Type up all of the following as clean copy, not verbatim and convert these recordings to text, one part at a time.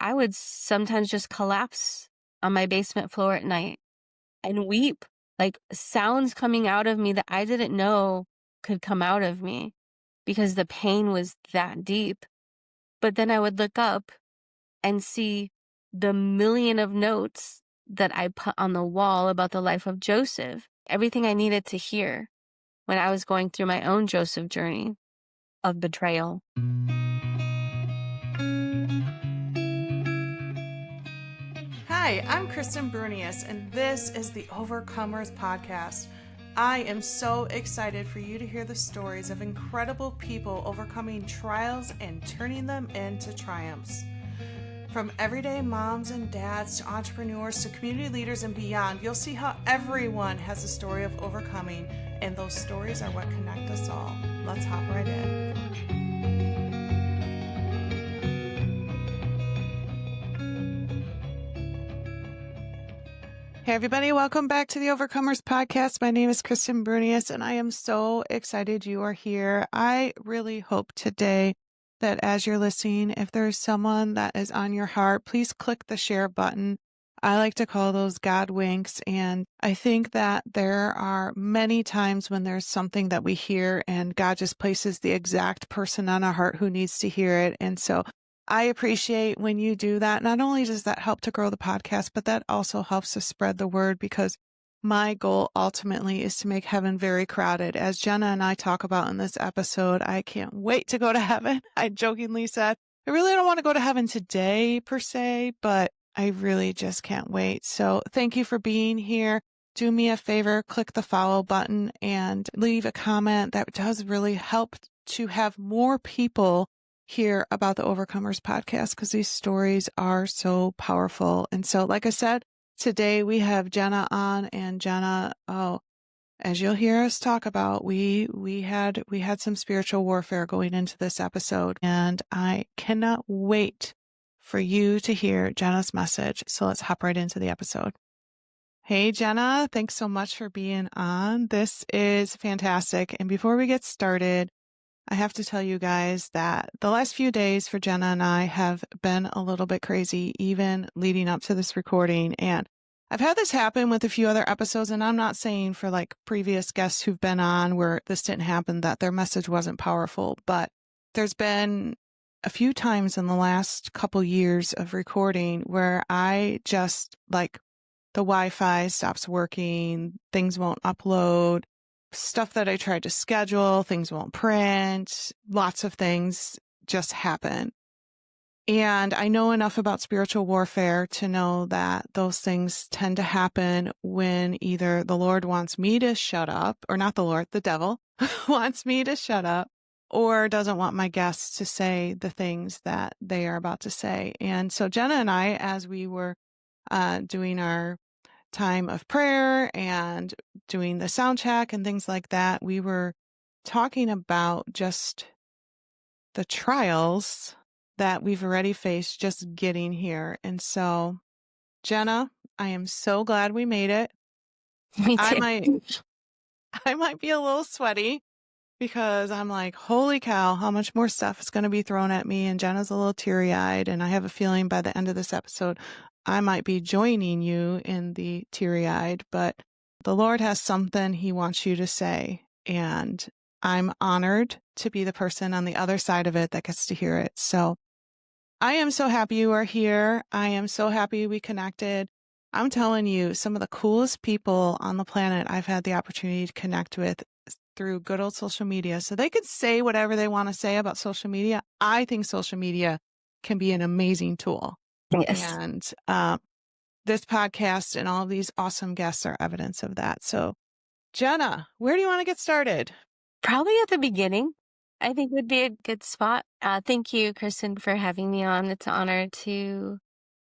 I would sometimes just collapse on my basement floor at night and weep, like sounds coming out of me that I didn't know could come out of me because the pain was that deep. But then I would look up and see the million of notes that I put on the wall about the life of Joseph, everything I needed to hear when I was going through my own Joseph journey of betrayal. Hi, I'm Kristen Brunius, and this is the Overcomers Podcast. I am so excited for you to hear the stories of incredible people overcoming trials and turning them into triumphs. From everyday moms and dads to entrepreneurs to community leaders and beyond, you'll see how everyone has a story of overcoming, and those stories are what connect us all. Let's hop right in. Hey everybody, welcome back to the Overcomers Podcast. My name is Kristen Brunius, and I am so excited you are here. I really hope today that as you're listening, if there's someone that is on your heart, please click the share button. I like to call those God winks, and I think that there are many times when there's something that we hear and God just places the exact person on our heart who needs to hear it. And so I appreciate when you do that. Not only does that help to grow the podcast, but that also helps to spread the word, because my goal ultimately is to make heaven very crowded. As Jenna and I talk about in this episode, I can't wait to go to heaven. I jokingly said, I really don't want to go to heaven today per se, but I really just can't wait. So thank you for being here. Do me a favor, click the follow button and leave a comment. That does really help to have more people hear about the Overcomers Podcast, because these stories are so powerful. And so, like I said, today we have Jenna on, and Jenna, as you'll hear us talk about, we had some spiritual warfare going into this episode, and I cannot wait for you to hear Jenna's message. So let's hop right into the episode. Hey, Jenna, thanks so much for being on. This is fantastic. And before we get started, I have to tell you guys that the last few days for Jenna and I have been a little bit crazy, even leading up to this recording. And I've had this happen with a few other episodes, and I'm not saying for like previous guests who've been on where this didn't happen that their message wasn't powerful, but there's been a few times in the last couple years of recording where I just like the Wi-Fi stops working, things won't upload. Stuff that I tried to schedule, things won't print, lots of things just happen. And I know enough about spiritual warfare to know that those things tend to happen when either the Lord wants me to shut up, or not the Lord, the devil wants me to shut up, or doesn't want my guests to say the things that they are about to say. And so Jenna and I, as we were doing our time of prayer and doing the sound check and things like that, we were talking about just the trials that we've already faced just getting here. And so, Jenna, I am so glad we made it. Me I too. might be a little sweaty because I'm like, holy cow, how much more stuff is going to be thrown at me. And Jenna's a little teary-eyed, and I have a feeling by the end of this episode, I might be joining you in the teary-eyed, but the Lord has something he wants you to say, and I'm honored to be the person on the other side of it that gets to hear it. So I am so happy you are here. I am so happy we connected. I'm telling you, some of the coolest people on the planet I've had the opportunity to connect with through good old social media. So they could say whatever they want to say about social media. I think social media can be an amazing tool. Yes. And this podcast and all of these awesome guests are evidence of that. So, Jenna, where do you want to get started? Probably at the beginning, I think would be a good spot. Thank you, Kristen, for having me on. It's an honor to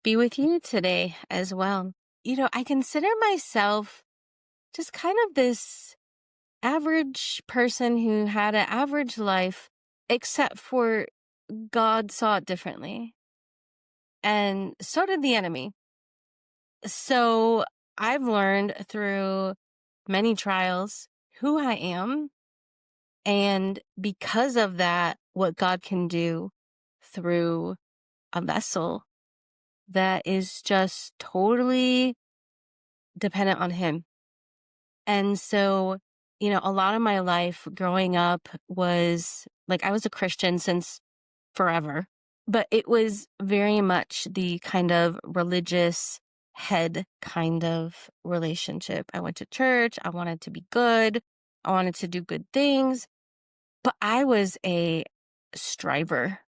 be with you today as well. You know, I consider myself just kind of this average person who had an average life, except for God saw it differently. And so did the enemy. So I've learned through many trials who I am. And because of that, what God can do through a vessel that is just totally dependent on him. And so, a lot of my life growing up was like I was a Christian since forever, but it was very much the kind of religious head kind of relationship. I went to church. I wanted to be good. I wanted to do good things, but I was a striver.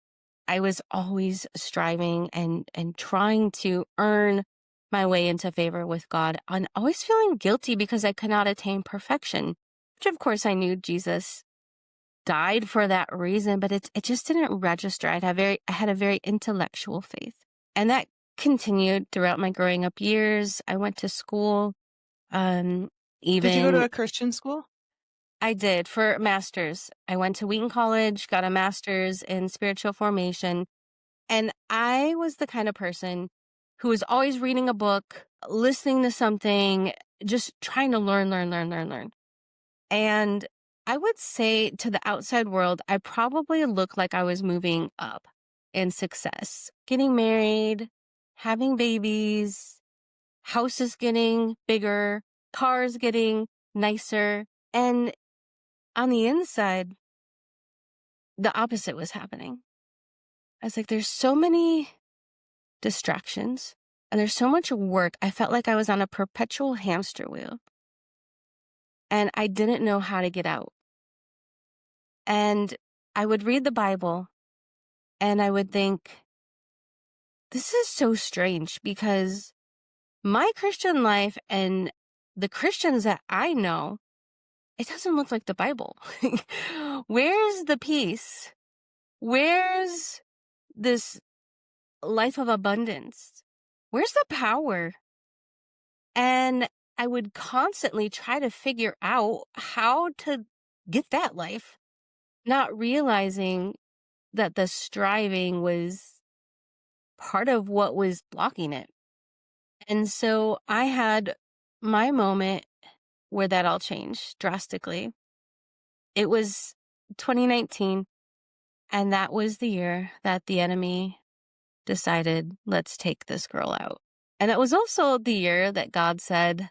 I was always striving and trying to earn my way into favor with God and always feeling guilty because I could not attain perfection, which of course I knew Jesus died for that reason, but it just didn't register. I had a very intellectual faith. And that continued throughout my growing up years. I went to school, um, Did you go to even a Christian school? I did for master's. I went to Wheaton College, got a master's in spiritual formation. And I was the kind of person who was always reading a book, listening to something, just trying to learn. And I would say to the outside world, I probably looked like I was moving up in success, getting married, having babies, houses getting bigger, cars getting nicer. And on the inside, the opposite was happening. I was like, there's so many distractions and there's so much work. I felt like I was on a perpetual hamster wheel and I didn't know how to get out. And I would read the Bible and I would think, this is so strange because my Christian life and the Christians that I know, it doesn't look like the Bible. Where's the peace? Where's this life of abundance? Where's the power? And I would constantly try to figure out how to get that life, not realizing that the striving was part of what was blocking it. And so I had my moment where that all changed drastically. It was 2019, and that was the year that the enemy decided, let's take this girl out. And it was also the year that God said,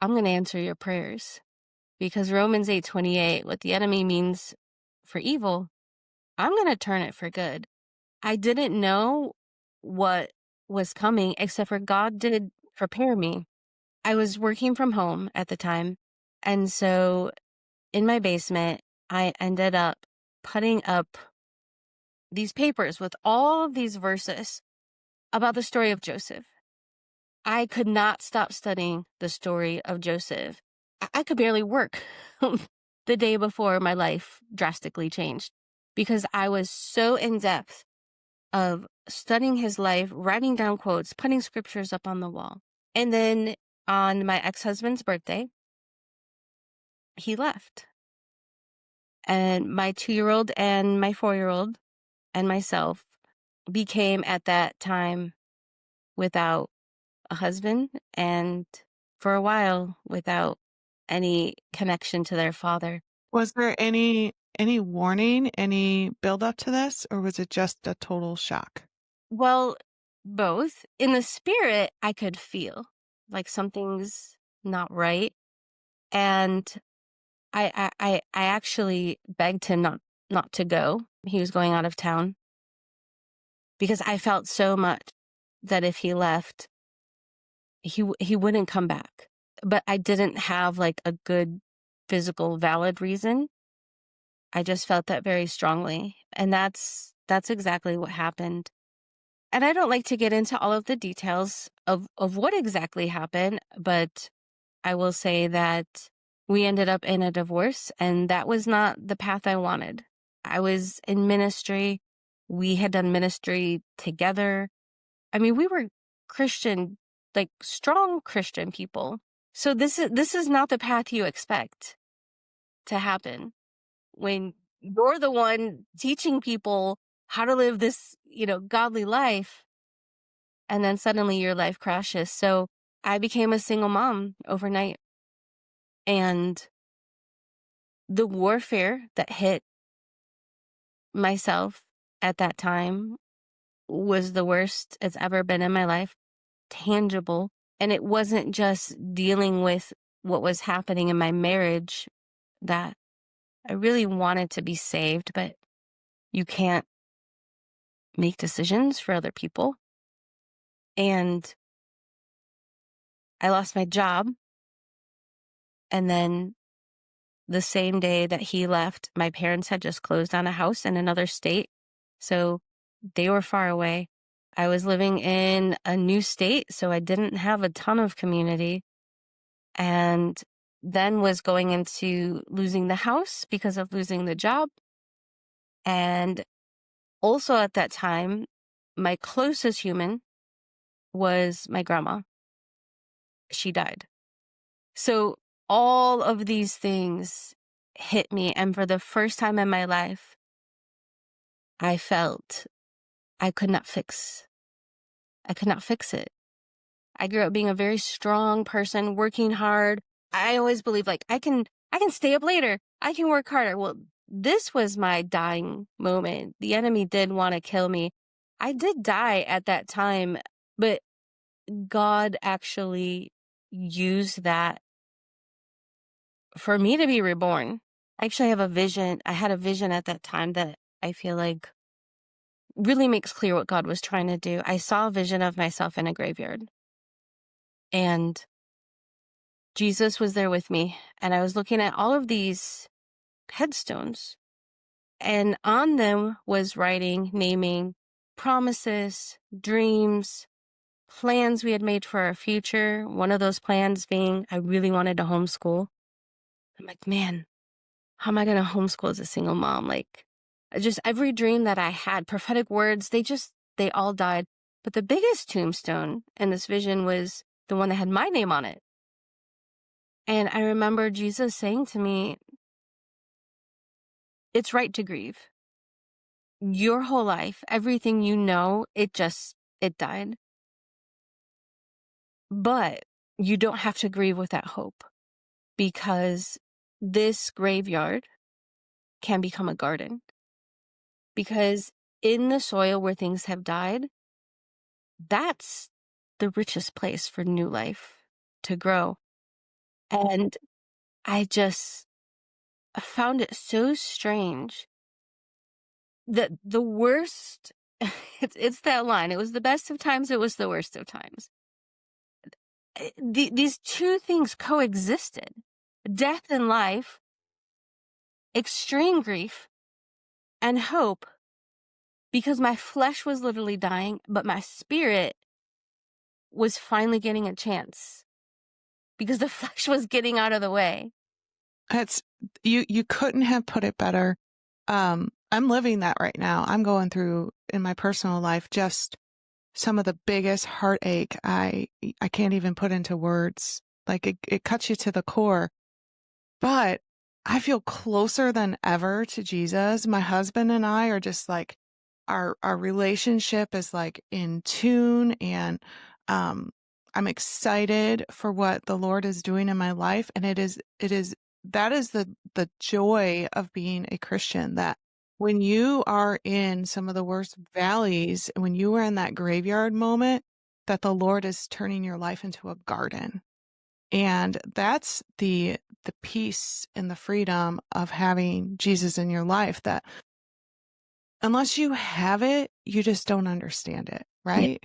I'm going to answer your prayers. Because Romans 8:28, what the enemy means for evil, I'm going to turn it for good. I didn't know what was coming, except for God did prepare me. I was working from home at the time. And so in my basement, I ended up putting up these papers with all of these verses about the story of Joseph. I could not stop studying the story of Joseph. I could barely work the day before my life drastically changed because I was so in depth of studying his life, writing down quotes, putting scriptures up on the wall. And then on my ex-husband's birthday, he left. And my 2-year-old and my 4-year-old and myself became at that time without a husband and for a while without any connection to their father. Was there any warning, any build up to this, or was it just a total shock? Well, both. In the spirit, I could feel like something's not right. And I actually begged him not to go. He was going out of town because I felt so much that if he left, he wouldn't come back. But I didn't have like a good physical valid reason. I just felt that very strongly. And that's exactly what happened. And I don't like to get into all of the details of what exactly happened, but I will say that we ended up in a divorce, and that was not the path I wanted. I was in ministry. We had done ministry together. I mean, we were Christian, like strong Christian people. So this is not the path you expect to happen when you're the one teaching people how to live this, godly life, and then suddenly your life crashes. So I became a single mom overnight. And the warfare that hit myself at that time was the worst it's ever been in my life, tangible. And it wasn't just dealing with what was happening in my marriage, that I really wanted to be saved, but you can't make decisions for other people. And I lost my job. And then the same day that he left, my parents had just closed on a house in another state. So they were far away. I was living in a new state, so I didn't have a ton of community. And then was going into losing the house because of losing the job. And also at that time, my closest human was my grandma. She died. So all of these things hit me. And for the first time in my life, I felt I could not fix it. I grew up being a very strong person, working hard. I always believed like I can stay up later. I can work harder. Well, this was my dying moment. The enemy did want to kill me. I did die at that time, but God actually used that for me to be reborn. I actually have a vision. I had a vision at that time that I feel like really makes clear what God was trying to do. I saw a vision of myself in a graveyard, and Jesus was there with me, and I was looking at all of these headstones, and on them was writing, naming promises, dreams, plans we had made for our future. One of those plans being I really wanted to homeschool. I'm like, man, how am I going to homeschool as a single mom? Like, just every dream that I had, prophetic words, they all died. But the biggest tombstone in this vision was the one that had my name on it. And I remember Jesus saying to me, it's right to grieve. Your whole life, everything you know, it died. But you don't have to grieve with that hope, because this graveyard can become a garden. Because in the soil where things have died, that's the richest place for new life to grow. And I just found it so strange that the worst, it's that line, it was the best of times, it was the worst of times. These two things coexisted: death and life, extreme grief, and hope, because my flesh was literally dying, but my spirit was finally getting a chance because the flesh was getting out of the way. It's you couldn't have put it better. I'm living that right now. I'm going through in my personal life just some of the biggest heartache I can't even put into words. Like it cuts you to the core. But I feel closer than ever to Jesus. My husband and I are just like our relationship is like in tune, and I'm excited for what the Lord is doing in my life. And that is the joy of being a Christian, that when you are in some of the worst valleys, when you are in that graveyard moment, that the Lord is turning your life into a garden. And that's the peace and the freedom of having Jesus in your life, that unless you have it, you just don't understand it, right?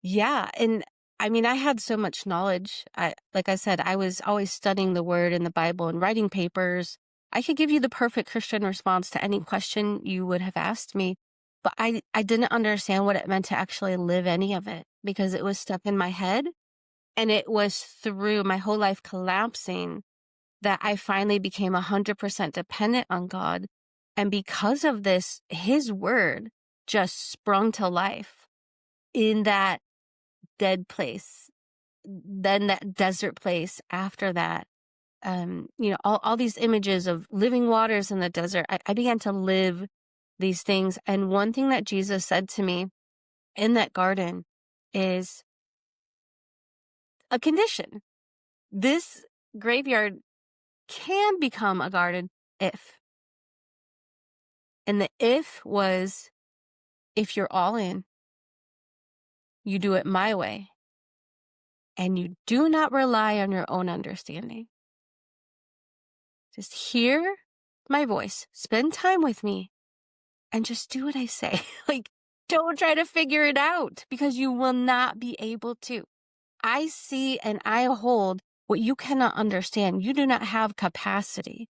Yeah. And I mean, I had so much knowledge. Like I said, I was always studying the word in the Bible and writing papers. I could give you the perfect Christian response to any question you would have asked me, but I didn't understand what it meant to actually live any of it, because it was stuck in my head. And it was through my whole life collapsing that I finally became 100% dependent on God. And because of this, his word just sprung to life in that dead place, then that desert place after that. All these images of living waters in the desert, I began to live these things. And one thing that Jesus said to me in that garden is a condition. This graveyard can become a garden if. And the if was if you're all in, you do it my way, and you do not rely on your own understanding. Just hear my voice, spend time with me, and just do what I say. Like, don't try to figure it out because you will not be able to. I see and I hold what you cannot understand. You do not have capacity.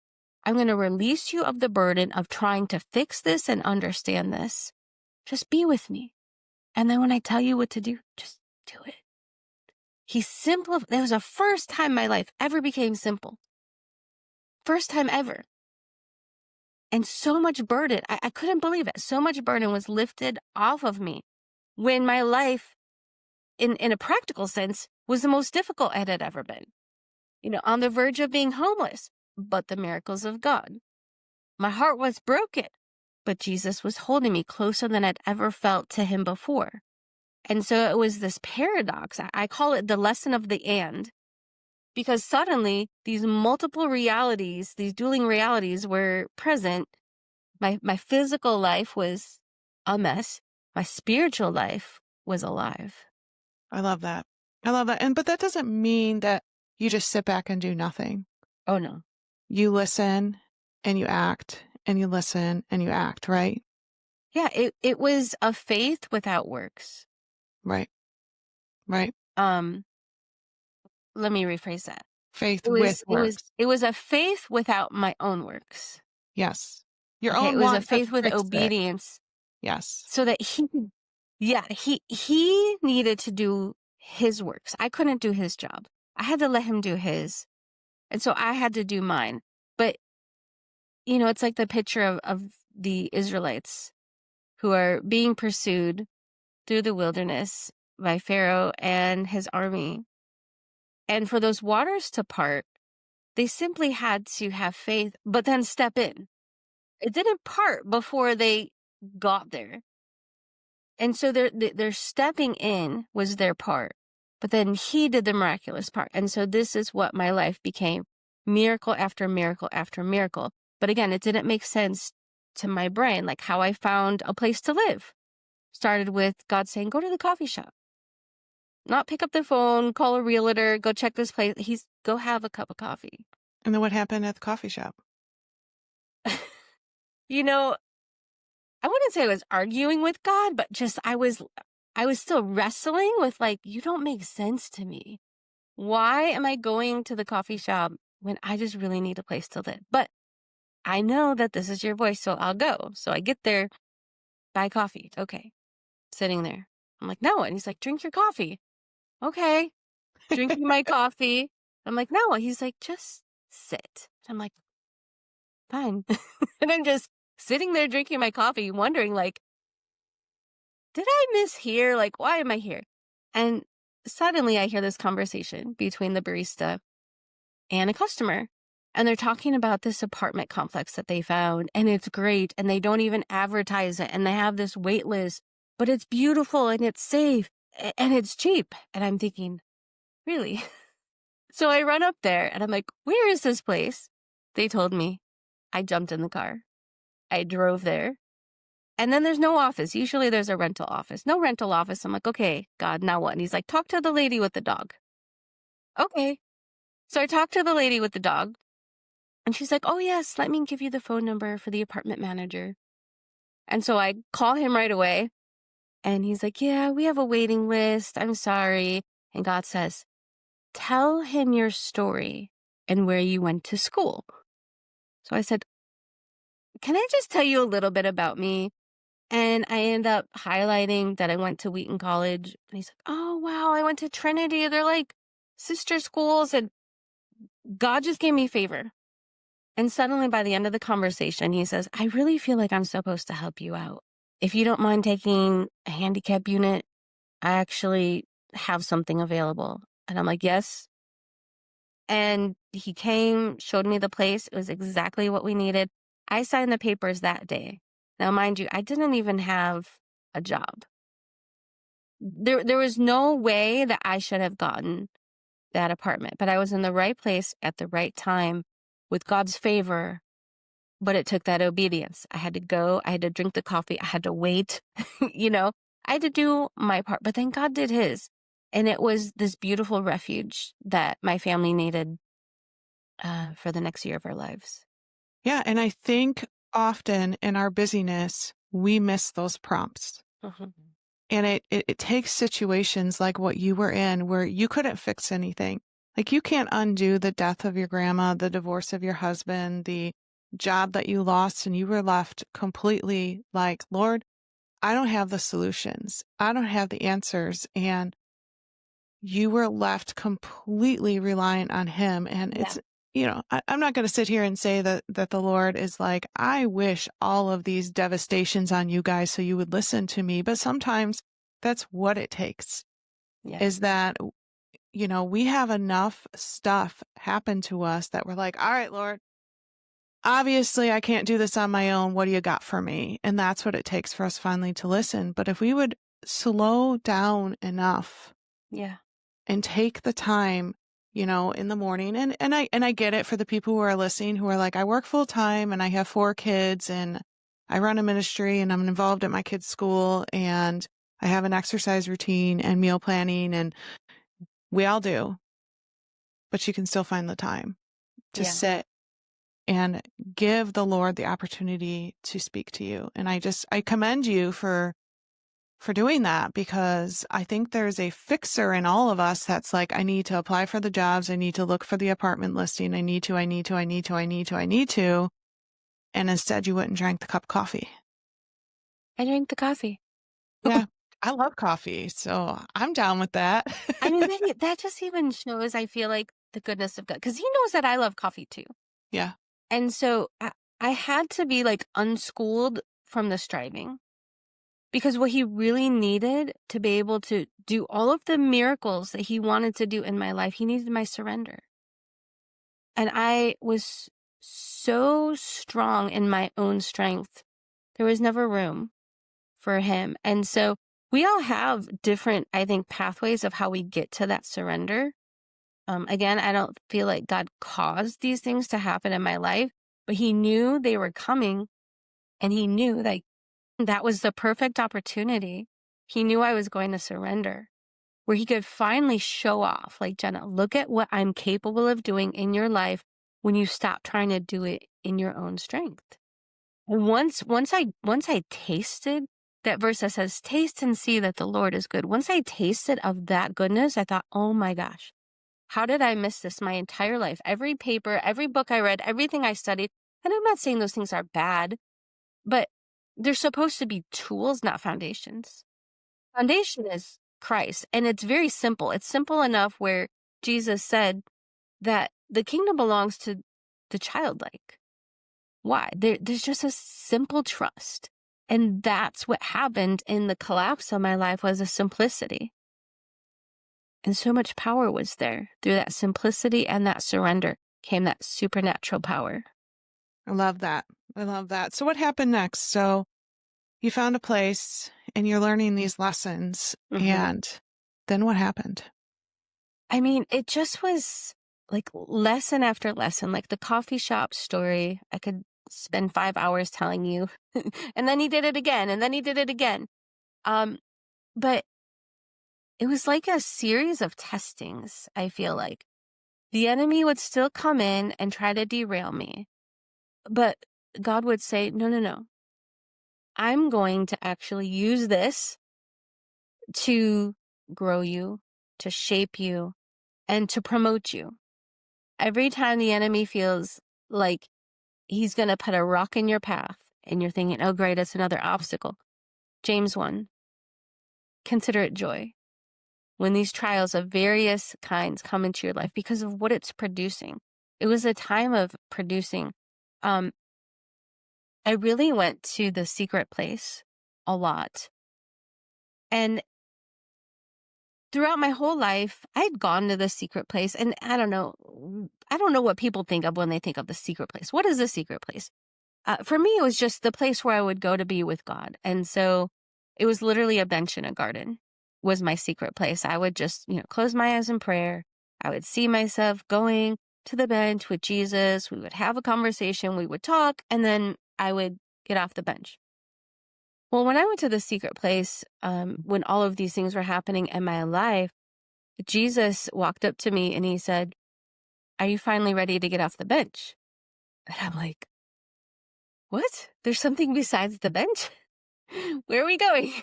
I'm going to release you of the burden of trying to fix this and understand this. Just be with me. And then when I tell you what to do, just do it. He simplified. That was the first time my life ever became simple. First time ever. And so much burden, I couldn't believe it. So much burden was lifted off of me when my life, in a practical sense, was the most difficult it had ever been. On the verge of being homeless, but the miracles of God. My heart was broken, but Jesus was holding me closer than I'd ever felt to him before. And so it was this paradox. I call it the lesson of the and. Because suddenly, these multiple realities, these dueling realities were present. My physical life was a mess. My spiritual life was alive. I love that. I love that. But that doesn't mean that you just sit back and do nothing. Oh, no. You listen and you act, and you listen and you act, right? Yeah, it was a faith without works. Right. Right. Let me rephrase that. Faith with works. It was a faith without my own works. Yes. Your Okay, own it was a want to faith with fix it. obedience. Yes. So that he needed to do his works. I couldn't do his job. I had to let him do his. And so I had to do mine. But, it's like the picture of the Israelites who are being pursued through the wilderness by Pharaoh and his army. And for those waters to part, they simply had to have faith, but then step in. It didn't part before they got there. And so their stepping in was their part, but then he did the miraculous part. And so this is what my life became, miracle after miracle after miracle. But again, it didn't make sense to my brain, like how I found a place to live. Started with God saying, go to the coffee shop. Not pick up the phone, call a realtor, go check this place. Go have a cup of coffee. And then what happened at the coffee shop? I wouldn't say I was arguing with God, but just I was still wrestling with you don't make sense to me. Why am I going to the coffee shop when I just really need a place to live? But I know that this is your voice, so I'll go. So I get there, buy coffee. Okay. Sitting there. I'm like, no. And he's like, drink your coffee. Okay. Drinking my coffee. I'm like, no. He's like, just sit. I'm like, fine. And I'm just sitting there drinking my coffee, wondering did I mishear? Why am I here? And suddenly I hear this conversation between the barista and a customer. And they're talking about this apartment complex that they found. And it's great. And they don't even advertise it. And they have this wait list. But it's beautiful and it's safe and it's cheap. And I'm thinking, really? So I run up there and I'm like, where is this place? They told me. I jumped in the car. I drove there. And then there's no office. Usually there's a rental office. No rental office. I'm like, okay, God, now what? And he's like, talk to the lady with the dog. Okay. So I talked to the lady with the dog. And she's like, oh, yes, let me give you the phone number for the apartment manager. And so I call him right away. And he's like, yeah, we have a waiting list. I'm sorry. And God says, tell him your story and where you went to school. So I said, can I just tell you a little bit about me? And I end up highlighting that I went to Wheaton College. And he's like, oh, wow, I went to Trinity. They're like sister schools. And God just gave me favor. And suddenly by the end of the conversation, he says, I really feel like I'm supposed to help you out. If you don't mind taking a handicap unit, I actually have something available. And I'm like, yes. And he came, showed me the place. It was exactly what we needed. I signed the papers that day. Now, mind you, I didn't even have a job. There was no way that I should have gotten that apartment, but I was in the right place at the right time with God's favor. but it took that obedience. I had to go, I had to drink the coffee, I had to wait, you know, I had to do my part, but then God did his. And it was this beautiful refuge that my family needed for the next year of our lives. Yeah. And I think often in our busyness, we miss those prompts. Mhm. And it takes situations like what you were in where you couldn't fix anything. Like you can't undo the death of your grandma, the divorce of your husband, the job that you lost, and you were left completely like, Lord, I don't have the solutions. I don't have the answers. And you were left completely reliant on him. And Yeah. it's, I'm not going to sit here and say that the Lord is like, I wish all of these devastations on you guys so you would listen to me. But sometimes that's what it takes Yeah. is that, we have enough stuff happen to us that we're like, all right, Lord, obviously I can't do this on my own. What do you got for me? And that's what it takes for us finally to listen. But if we would slow down enough Yeah. and take the time, in the morning. And I get it for the people who are listening who are like, I work full time and I have 4 kids and I run a ministry and I'm involved at my kids' school and I have an exercise routine and meal planning and we all do, but you can still find the time to Yeah. sit and give the Lord the opportunity to speak to you. And I commend you for doing that because I think there's a fixer in all of us that's like, I need to apply for the jobs. I need to look for the apartment listing. I need to. And instead you went and drank the cup of coffee. I drank the coffee. Yeah. I love coffee. So I'm down with that. I mean, that just even shows, I feel like, the goodness of God, because he knows that I love coffee too. Yeah. And so I had to be like unschooled from the striving because what he really needed to be able to do all of the miracles that he wanted to do in my life, he needed my surrender. And I was so strong in my own strength. There was never room for him. And so we all have different, I think, pathways of how we get to that surrender. Again, I don't feel like God caused these things to happen in my life, but he knew they were coming and he knew that was the perfect opportunity. He knew I was going to surrender where he could finally show off, like, Jenna, look at what I'm capable of doing in your life when you stop trying to do it in your own strength. And once I tasted that verse that says, taste and see that the Lord is good. Once I tasted of that goodness, I thought, oh my gosh, how did I miss this my entire life? Every paper, every book I read, everything I studied. And I'm not saying those things are bad, but they're supposed to be tools, not foundations. Foundation is Christ. And it's very simple. It's simple enough where Jesus said that the kingdom belongs to the childlike. Why? There's just a simple trust. And that's what happened in the collapse of my life was a simplicity. And so much power was there. Through that simplicity and that surrender came that supernatural power. I love that. I love that. So what happened next? So you found a place and you're learning these lessons. Mm-hmm. And then what happened? I mean, it just was like lesson after lesson, like the coffee shop story. I could spend 5 hours telling you. And then he did it again. And then he did it again. But it was like a series of testings, I feel like. The enemy would still come in and try to derail me. But God would say, no, no, no. I'm going to actually use this to grow you, to shape you, and to promote you. Every time the enemy feels like he's going to put a rock in your path and you're thinking, oh, great, it's another obstacle. James 1, consider it joy when these trials of various kinds come into your life because of what it's producing. It was a time of producing. I really went to the secret place a lot. And throughout my whole life, I had gone to the secret place. And I don't know what people think of when they think of the secret place. What is the secret place? For me, it was just the place where I would go to be with God. And so it was literally a bench in a garden was my secret place. I would just, close my eyes in prayer. I would see myself going to the bench with Jesus. We would have a conversation, we would talk, and then I would get off the bench. Well, when I went to the secret place, when all of these things were happening in my life, Jesus walked up to me and he said, "Are you finally ready to get off the bench?" And I'm like, "What? There's something besides the bench? Where are we going?"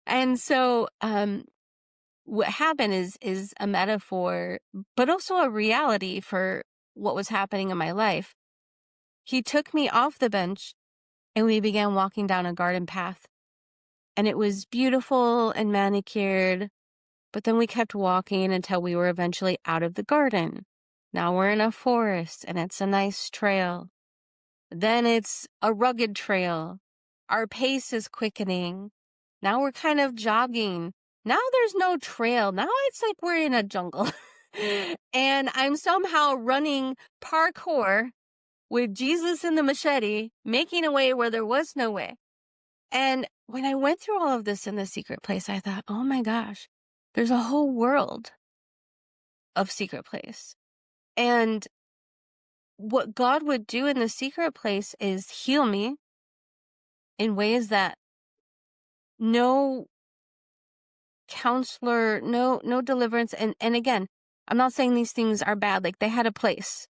And so, what happened is a metaphor, but also a reality for what was happening in my life. He took me off the bench and we began walking down a garden path. And it was beautiful and manicured, but then we kept walking until we were eventually out of the garden. Now we're in a forest and it's a nice trail. Then it's a rugged trail. Our pace is quickening. Now we're kind of jogging. Now there's no trail. Now it's like we're in a jungle. And I'm somehow running parkour with Jesus and the machete, making a way where there was no way. And when I went through all of this in the secret place, I thought, oh my gosh, there's a whole world of secret place. And what God would do in the secret place is heal me in ways that no counselor, no deliverance. And again, I'm not saying these things are bad. Like they had a place,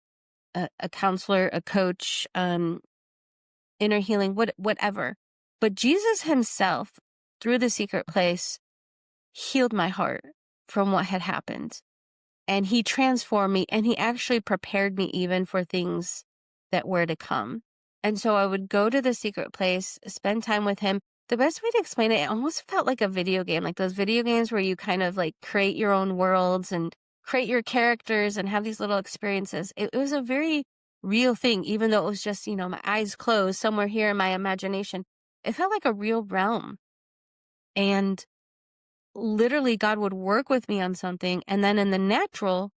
a counselor, a coach, inner healing, whatever. But Jesus himself, through the secret place, healed my heart from what had happened. And he transformed me, and he actually prepared me even for things that were to come. And so I would go to the secret place, spend time with him. The best way to explain it, it almost felt like a video game, like those video games where you kind of like create your own worlds and create your characters and have these little experiences. It was a very real thing, even though it was just, my eyes closed somewhere here in my imagination. It felt like a real realm. And literally God would work with me on something. And then in the natural,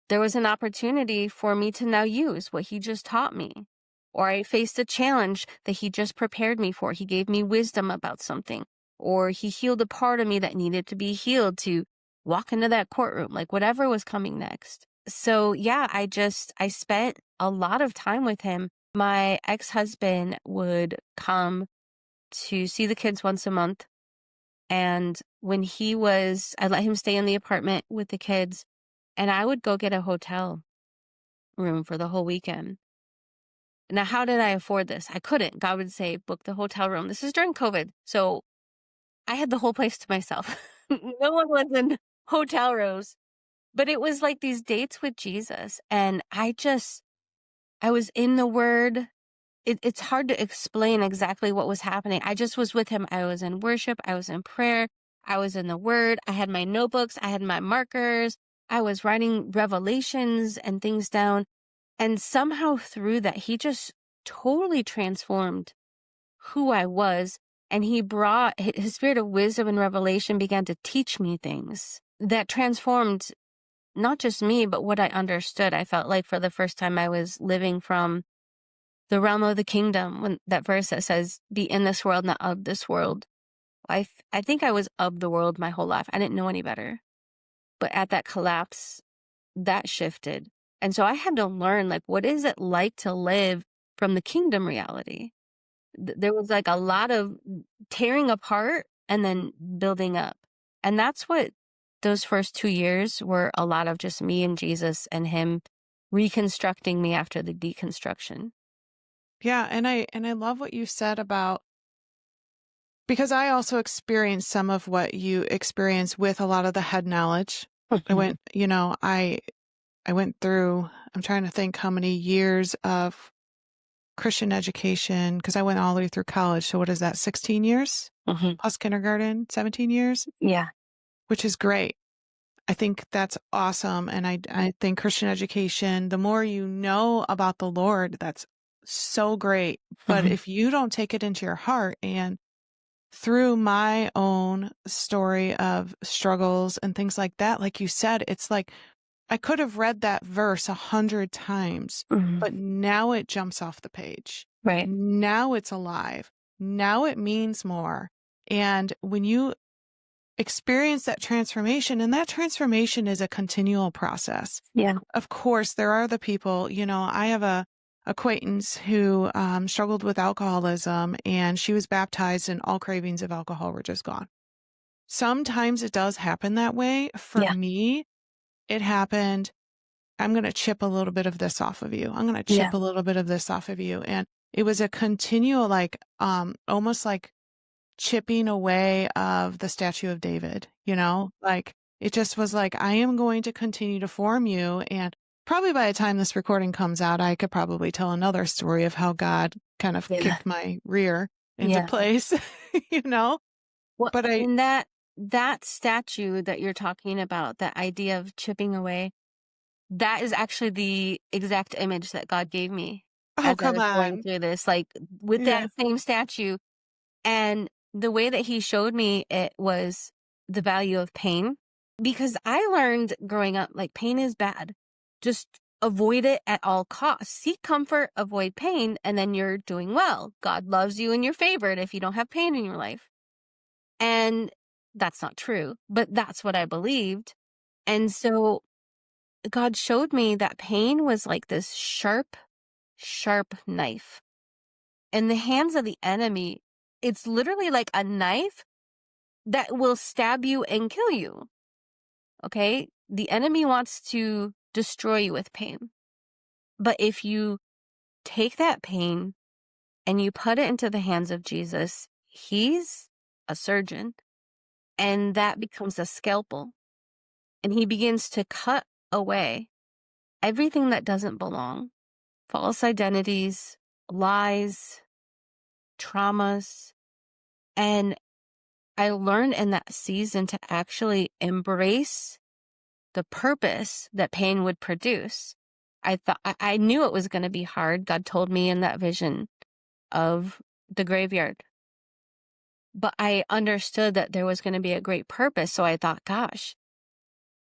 there was an opportunity for me to now use what he just taught me. Or I faced a challenge that he just prepared me for. He gave me wisdom about something. Or he healed a part of me that needed to be healed to walk into that courtroom, like whatever was coming next. So yeah, I spent a lot of time with him. My ex-husband would come to see the kids once a month. And when I let him stay in the apartment with the kids, and I would go get a hotel room for the whole weekend. Now, how did I afford this? I couldn't. God would say, book the hotel room. This is during COVID. So I had the whole place to myself. No one was in hotel rooms, but it was like these dates with Jesus. And I was in the Word. It's hard to explain exactly what was happening. I just was with him. I was in worship. I was in prayer. I was in the Word. I had my notebooks. I had my markers. I was writing revelations and things down. And somehow through that, he just totally transformed who I was. And he brought his spirit of wisdom and revelation began to teach me things that transformed not just me, but what I understood. I felt like for the first time I was living from the realm of the kingdom, when that verse that says, be in this world, not of this world. I think I was of the world my whole life. I didn't know any better. But at that collapse, that shifted. And so I had to learn, like, what is it like to live from the kingdom reality? There was like a lot of tearing apart and then building up. And that's what those first 2 years were, a lot of just me and Jesus and him reconstructing me after the deconstruction. Yeah, and I love what you said about, because I also experienced some of what you experienced with a lot of the head knowledge. I went, I went through, I'm trying to think how many years of Christian education, because I went all the way through college. So what is that, 16 years? Plus kindergarten, 17 years? Yeah. Which is great. I think that's awesome. And I think Christian education, the more you know about the Lord, that's so great. But if you don't take it into your heart, and through my own story of struggles and things like that, like you said, it's like I could have read that verse 100 times, but now it jumps off the page. Right. Now it's alive. Now it means more. And when you experience that transformation. And that transformation is a continual process. Yeah. Of course, there are the people, I have a acquaintance who struggled with alcoholism, and she was baptized and all cravings of alcohol were just gone. Sometimes it does happen that way. For Yeah. me, it happened, I'm going to chip a little bit of this off of you. I'm going to Yeah. chip a little bit of this off of you. And it was a continual, almost like chipping away of the statue of David, like it just was like, I am going to continue to form you. And probably by the time this recording comes out, I could probably tell another story of how God kind of Yeah. kicked my rear into Yeah. place, Well, but and that statue that you're talking about, that idea of chipping away, that is actually the exact image that God gave me oh, as I come was going on. through this, like with Yeah. that same statue. And the way that he showed me it was the value of pain, because I learned growing up, like, pain is bad. Just avoid it at all costs. Seek comfort, avoid pain, and then you're doing well. God loves you and you're favored if you don't have pain in your life. And that's not true, but that's what I believed. And so God showed me that pain was like this sharp, sharp knife in the hands of the enemy. It's literally like a knife that will stab you and kill you. Okay? The enemy wants to destroy you with pain. But if you take that pain and you put it into the hands of Jesus, he's a surgeon, and that becomes a scalpel. And he begins to cut away everything that doesn't belong. False identities, lies, traumas. And I learned in that season to actually embrace the purpose that pain would produce. I knew it was going to be hard. God told me in that vision of the graveyard. But I understood that there was going to be a great purpose. So I thought, gosh,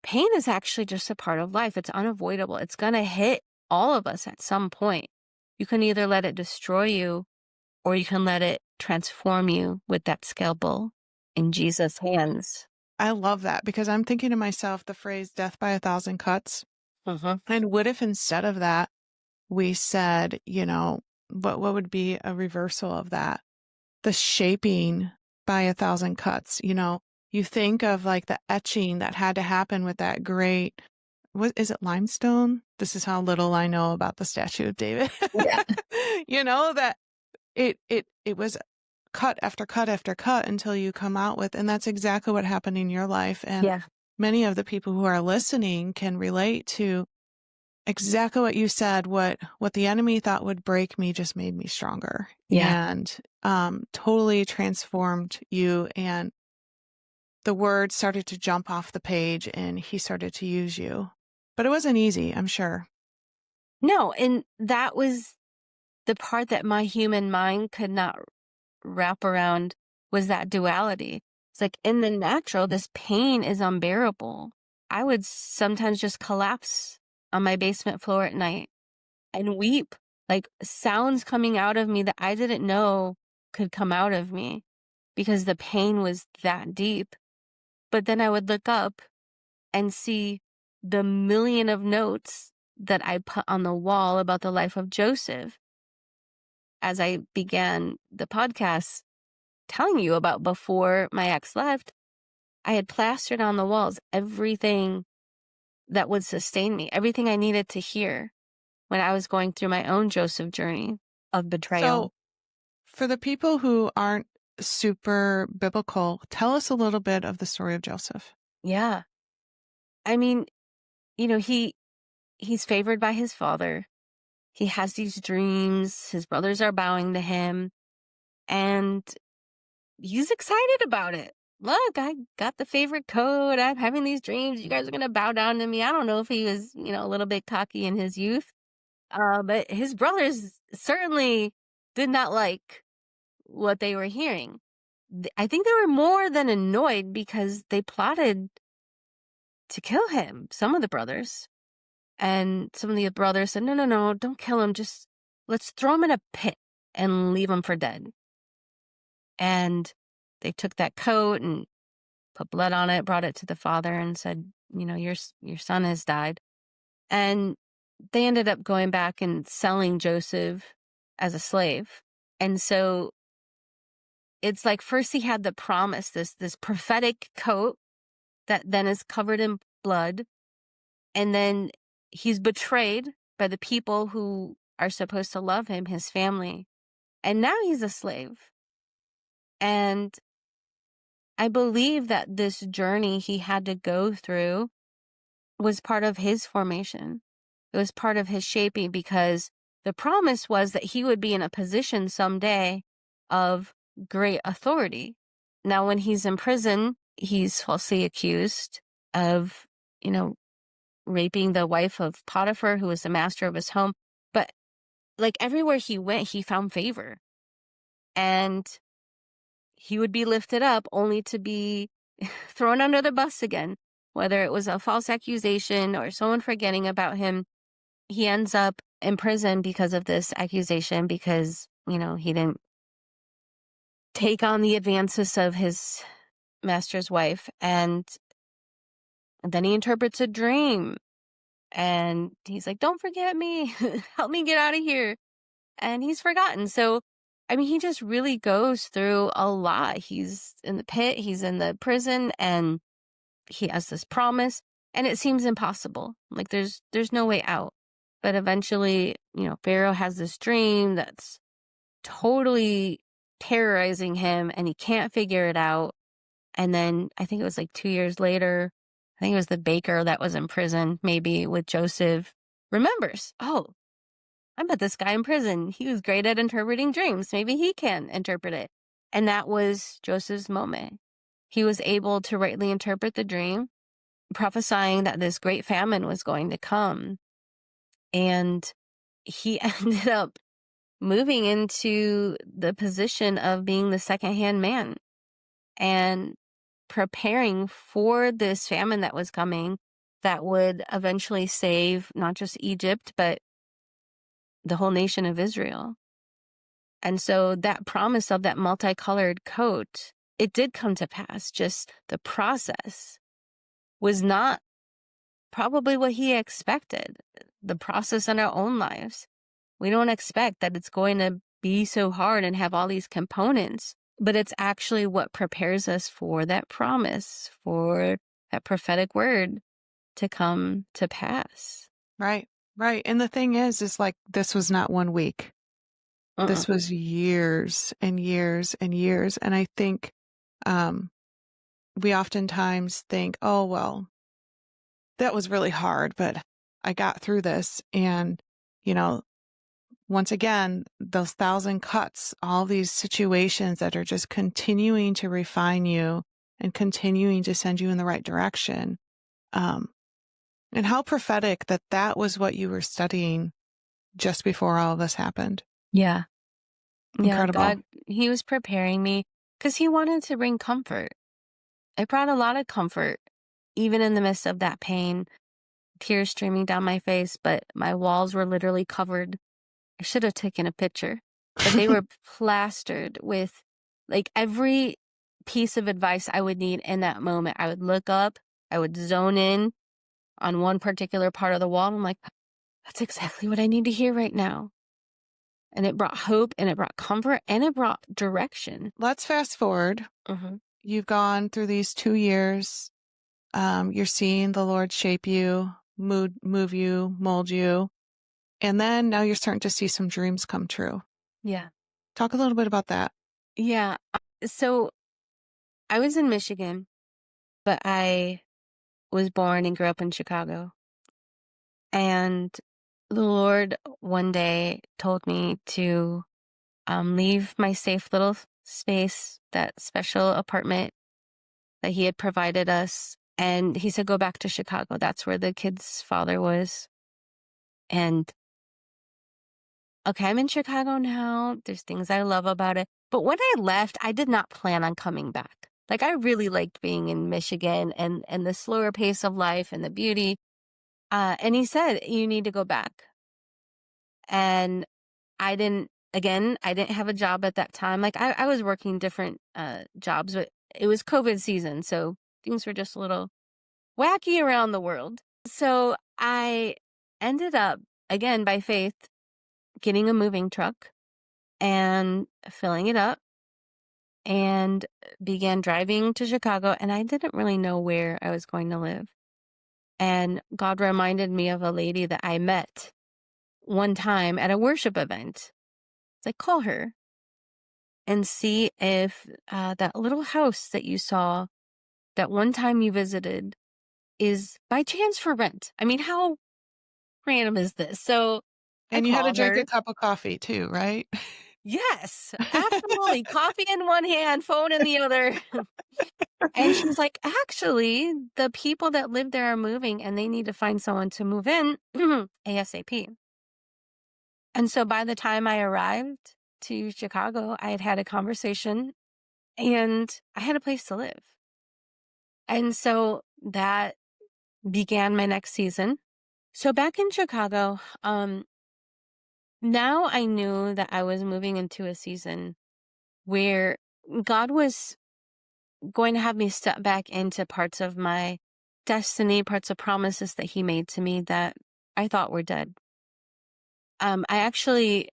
pain is actually just a part of life. It's unavoidable. It's going to hit all of us at some point. You can either let it destroy you, or you can let it transform you with that scalpel in Jesus' hands. I love that, because I'm thinking to myself the phrase death by 1,000 cuts. And what if instead of that, we said, what would be a reversal of that? The shaping by 1,000 cuts. You think of like the etching that had to happen with that great, what is it, limestone? This is how little I know about the statue of David. Yeah. That it was cut after cut after cut until you come out with, and that's exactly what happened in your life. And Yeah. many of the people who are listening can relate to exactly what you said. What the enemy thought would break me just made me stronger. Yeah. And totally transformed you. And the word started to jump off the page, and he started to use you. But it wasn't easy, I'm sure. No, and that was the part that my human mind could not wrap around, was that duality. It's like, in the natural, this pain is unbearable. I would sometimes just collapse on my basement floor at night and weep, like sounds coming out of me that I didn't know could come out of me because the pain was that deep. But then I would look up and see the million of notes that I put on the wall about the life of Joseph. As I began the podcast telling you about before my ex left, I had plastered on the walls everything that would sustain me, everything I needed to hear when I was going through my own Joseph journey of betrayal. So for the people who aren't super biblical, tell us a little bit of the story of Joseph. Yeah. I mean, he's favored by his father. He has these dreams. His brothers are bowing to him. And he's excited about it. Look, I got the favorite code. I'm having these dreams. You guys are going to bow down to me. I don't know if he was, a little bit cocky in his youth. But his brothers certainly did not like what they were hearing. I think they were more than annoyed because they plotted to kill him, some of the brothers. And some of the brothers said, no, don't kill him. Just let's throw him in a pit and leave him for dead. And they took that coat and put blood on it, brought it to the father and said, your son has died. And they ended up going back and selling Joseph as a slave. And so it's like first he had the promise, this prophetic coat that then is covered in blood. And then he's betrayed by the people who are supposed to love him, his family. And now he's a slave. And I believe that this journey he had to go through was part of his formation. It was part of his shaping, because the promise was that he would be in a position someday of great authority. Now, when he's in prison, he's falsely accused of, raping the wife of Potiphar, who was the master of his home. But like everywhere he went, he found favor. And he would be lifted up only to be thrown under the bus again, whether it was a false accusation or someone forgetting about him. He ends up in prison because of this accusation, because, he didn't take on the advances of his master's wife. And then he interprets a dream. And he's like, don't forget me. Help me get out of here. And he's forgotten. So, he just really goes through a lot. He's in the pit, he's in the prison, and he has this promise, and it seems impossible. Like there's no way out. But eventually, Pharaoh has this dream that's totally terrorizing him, and he can't figure it out. And then I think it was like 2 years later, I think it was the baker that was in prison, maybe with Joseph, remembers, oh, I met this guy in prison. He was great at interpreting dreams. Maybe he can interpret it. And that was Joseph's moment. He was able to rightly interpret the dream, prophesying that this great famine was going to come. And he ended up moving into the position of being the second-hand man and preparing for this famine that was coming, that would eventually save not just Egypt, but the whole nation of Israel. And so that promise of that multicolored coat, it did come to pass. Just the process was not probably what he expected. The process in our own lives. We don't expect that it's going to be so hard and have all these components, but it's actually what prepares us for that promise, for that prophetic word to come to pass. Right. Right. And the thing is like, this was not 1 week. This was years and years and years. And I think, we oftentimes think, oh, well, that was really hard, but I got through this. And, once again, those 1,000 cuts, all these situations that are just continuing to refine you and continuing to send you in the right direction. And how prophetic that was what you were studying just before all of this happened. Yeah. Incredible. Yeah, God, he was preparing me because he wanted to bring comfort. It brought a lot of comfort, even in the midst of that pain, tears streaming down my face, but my walls were literally covered. I should have taken a picture, but they were plastered with like every piece of advice I would need in that moment. I would look up, I would zone in on one particular part of the wall. And I'm like, that's exactly what I need to hear right now. And it brought hope, and it brought comfort, and it brought direction. Let's fast forward. Mm-hmm. You've gone through these 2 years. You're seeing the Lord shape you, move you, mold you. And then now you're starting to see some dreams come true. Yeah. Talk a little bit about that. Yeah. So I was in Michigan, but I was born and grew up in Chicago. And the Lord one day told me to leave my safe little space, that special apartment that he had provided us. And he said, go back to Chicago. That's where the kid's father was. And okay, I'm in Chicago now. There's things I love about it. But when I left, I did not plan on coming back. Like, I really liked being in Michigan and the slower pace of life and the beauty. And he said, you need to go back. And I didn't have a job at that time. Like, I was working different jobs, but it was COVID season. So things were just a little wacky around the world. So I ended up, again, by faith, getting a moving truck and filling it up and began driving to Chicago. And I didn't really know where I was going to live. And God reminded me of a lady that I met one time at a worship event. It's like, call her and see if that little house that you saw that one time you visited is by chance for rent. I mean, how random is this? So I And you had to called drink her. a cup of coffee too, right? Yes, absolutely. Coffee in one hand, phone in the other. And she's like, actually, the people that live there are moving and they need to find someone to move in ASAP. And so by the time I arrived to Chicago, I had had a conversation and I had a place to live. And so that began my next season. So back in Chicago, now I knew that I was moving into a season where God was going to have me step back into parts of my destiny, parts of promises that He made to me that I thought were dead. I actually,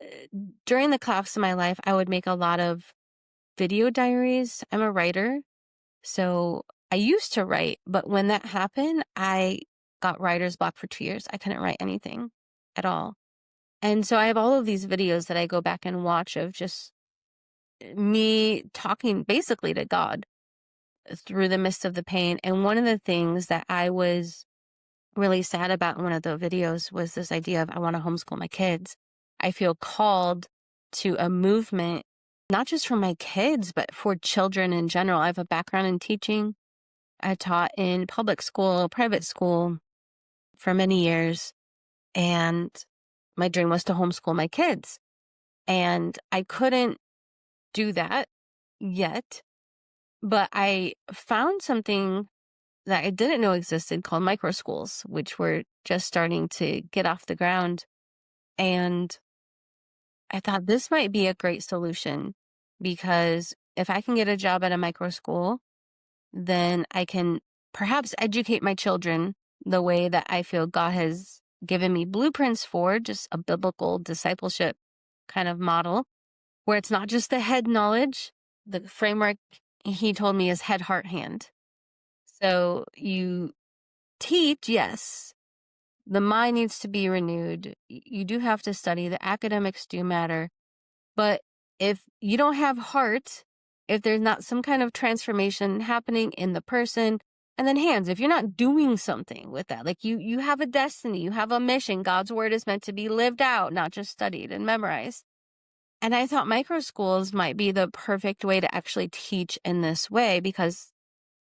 uh, during the collapse of my life, I would make a lot of video diaries. I'm a writer. So I used to write, but when that happened, I got writer's block for 2 years. I couldn't write anything at all. And so I have all of these videos that I go back and watch of just me talking basically to God through the midst of the pain. And one of the things that I was really sad about in one of the videos was this idea of I want to homeschool my kids. I feel called to a movement, not just for my kids, but for children in general. I have a background in teaching. I taught in public school, private school for many years. And my dream was to homeschool my kids. And I couldn't do that yet. But I found something that I didn't know existed called micro schools, which were just starting to get off the ground. And I thought this might be a great solution because if I can get a job at a micro school, then I can perhaps educate my children the way that I feel God has given me blueprints for, just a biblical discipleship kind of model, where it's not just the head knowledge. The framework He told me is head, heart, hand. So you teach, yes. The mind needs to be renewed. You do have to study. The academics do matter. But if you don't have heart, if there's not some kind of transformation happening in the person, and then hands, if you're not doing something with that, like you have a destiny, you have a mission, God's word is meant to be lived out, not just studied and memorized. And I thought micro schools might be the perfect way to actually teach in this way because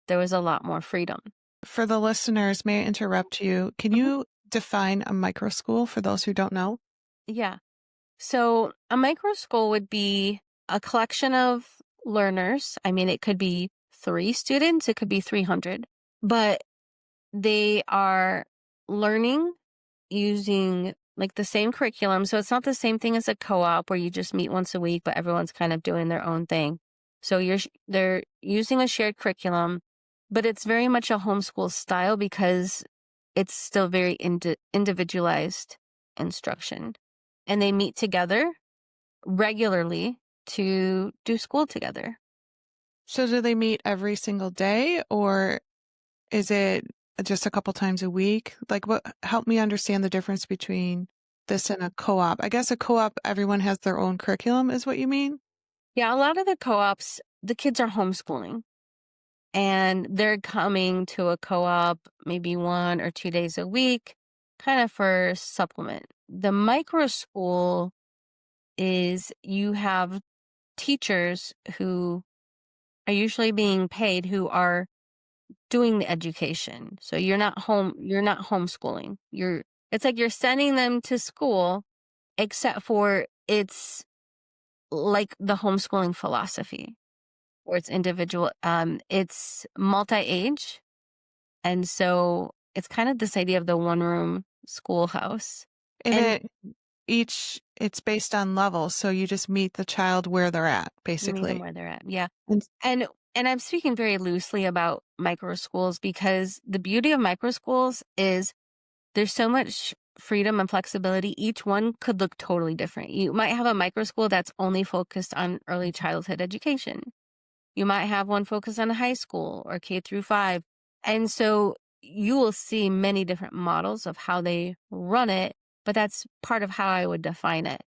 there was a lot more freedom. For the listeners, may I interrupt you? Can Mhm. you define a micro school for those who don't know? Yeah. So a micro school would be a collection of learners. I mean, it could be 3 students, it could be 300, but they are learning using like the same curriculum. So it's not the same thing as a co-op where you just meet once a week, but everyone's kind of doing their own thing. So they're using a shared curriculum, but it's very much a homeschool style because it's still very individualized instruction. And they meet together regularly to do school together. So do they meet every single day or is it just a couple times a week? Like what, help me understand the difference between this and a co-op. I guess a co-op, everyone has their own curriculum is what you mean? Yeah, a lot of the co-ops, the kids are homeschooling and they're coming to a co-op maybe 1 or 2 days a week, kind of for supplement. The micro school is you have teachers who are usually being paid who are doing the education. So you're not homeschooling. It's like you're sending them to school, except for it's like the homeschooling philosophy where it's individual, it's multi-age. And so it's kind of this idea of the one room schoolhouse. And And it's based on levels. So you just meet the child where they're at, you meet them basically. where they're at. Yeah. And And And I'm speaking very loosely about micro schools because the beauty of micro schools is there's so much freedom and flexibility. Each one could look totally different. You might have a micro school that's only focused on early childhood education. You might have one focused on high school or K through 5. And so you will see many different models of how they run it, but that's part of how I would define it.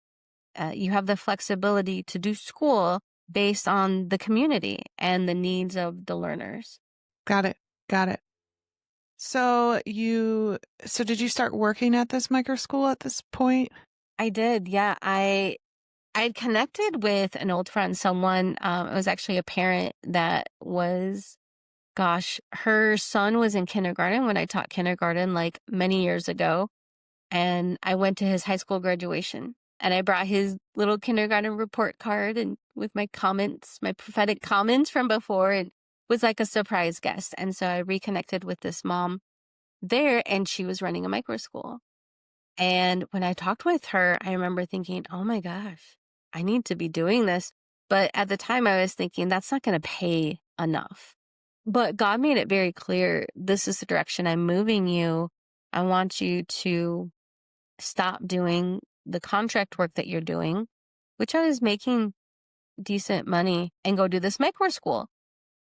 You have the flexibility to do school based on the community and the needs of the learners. Got it. Got it. So did you start working at this micro school at this point? I did, yeah. I'd connected with an old friend, someone, it was actually a parent that was, gosh, her son was in kindergarten when I taught kindergarten like many years ago. And I went to his high school graduation and I brought his little kindergarten report card and with my comments, my prophetic comments from before, and was like a surprise guest. And so I reconnected with this mom there and she was running a micro school. And when I talked with her, I remember thinking, oh my gosh, I need to be doing this. But at the time I was thinking that's not going to pay enough. But God made it very clear, this is the direction I'm moving you. I want you to stop doing the contract work that you're doing, which I was making decent money, and go do this micro school.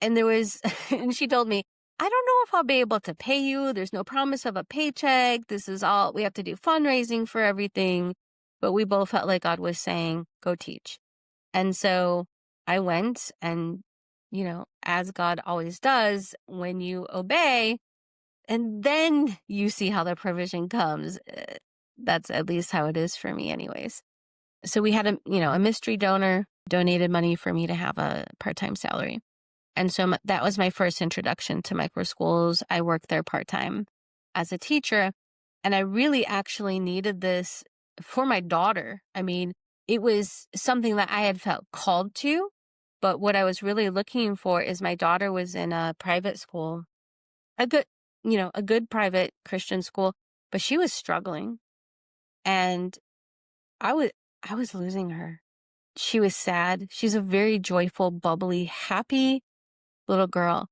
And and she told me, I don't know if I'll be able to pay you. There's no promise of a paycheck. This is all, we have to do fundraising for everything. But we both felt like God was saying, go teach. And so I went and, as God always does, when you obey, and then you see how the provision comes. That's at least how it is for me anyways. So we had a mystery donor donated money for me to have a part-time salary. And so that was my first introduction to micro schools. I worked there part-time as a teacher, and I really actually needed this for my daughter. I mean, it was something that I had felt called to, but what I was really looking for is my daughter was in a private school, a good private Christian school, but she was struggling. And I was losing her. She was sad. She's a very joyful, bubbly, happy little girl.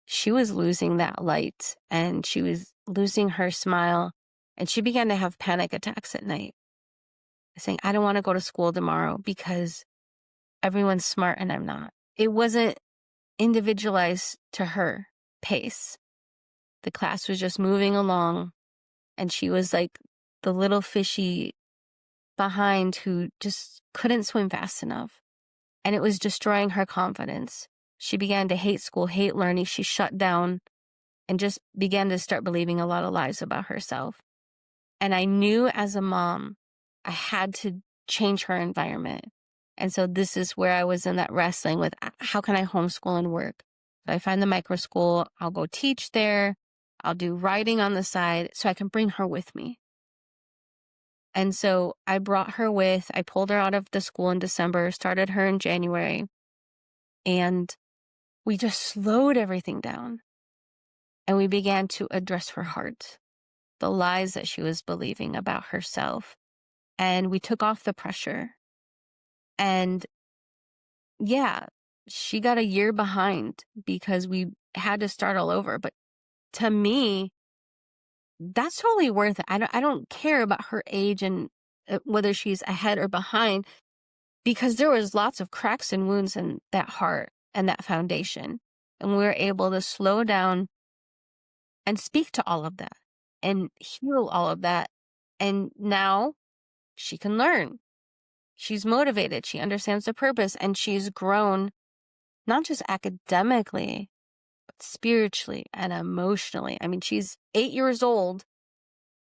She was losing that light and she was losing her smile. And she began to have panic attacks at night, saying, I don't want to go to school tomorrow because everyone's smart and I'm not. It wasn't individualized to her pace. The class was just moving along and she was like the little fishy behind who just couldn't swim fast enough. And it was destroying her confidence. She began to hate school, hate learning. She shut down and just began to start believing a lot of lies about herself. And I knew as a mom, I had to change her environment. And so this is where I was in that wrestling with how can I homeschool and work? So I find the micro school, I'll go teach there. I'll do writing on the side so I can bring her with me. And so I pulled her out of the school in December, started her in January, and we just slowed everything down. And we began to address her heart, the lies that she was believing about herself. And we took off the pressure. And yeah, she got a year behind because we had to start all over. But to me, that's totally worth it. I don't care about her age and whether she's ahead or behind, because there was lots of cracks and wounds in that heart and that foundation. And we were able to slow down and speak to all of that and heal all of that. And now she can learn. She's motivated. She understands the purpose, and she's grown not just academically, but spiritually and emotionally. I mean, she's 8 years old.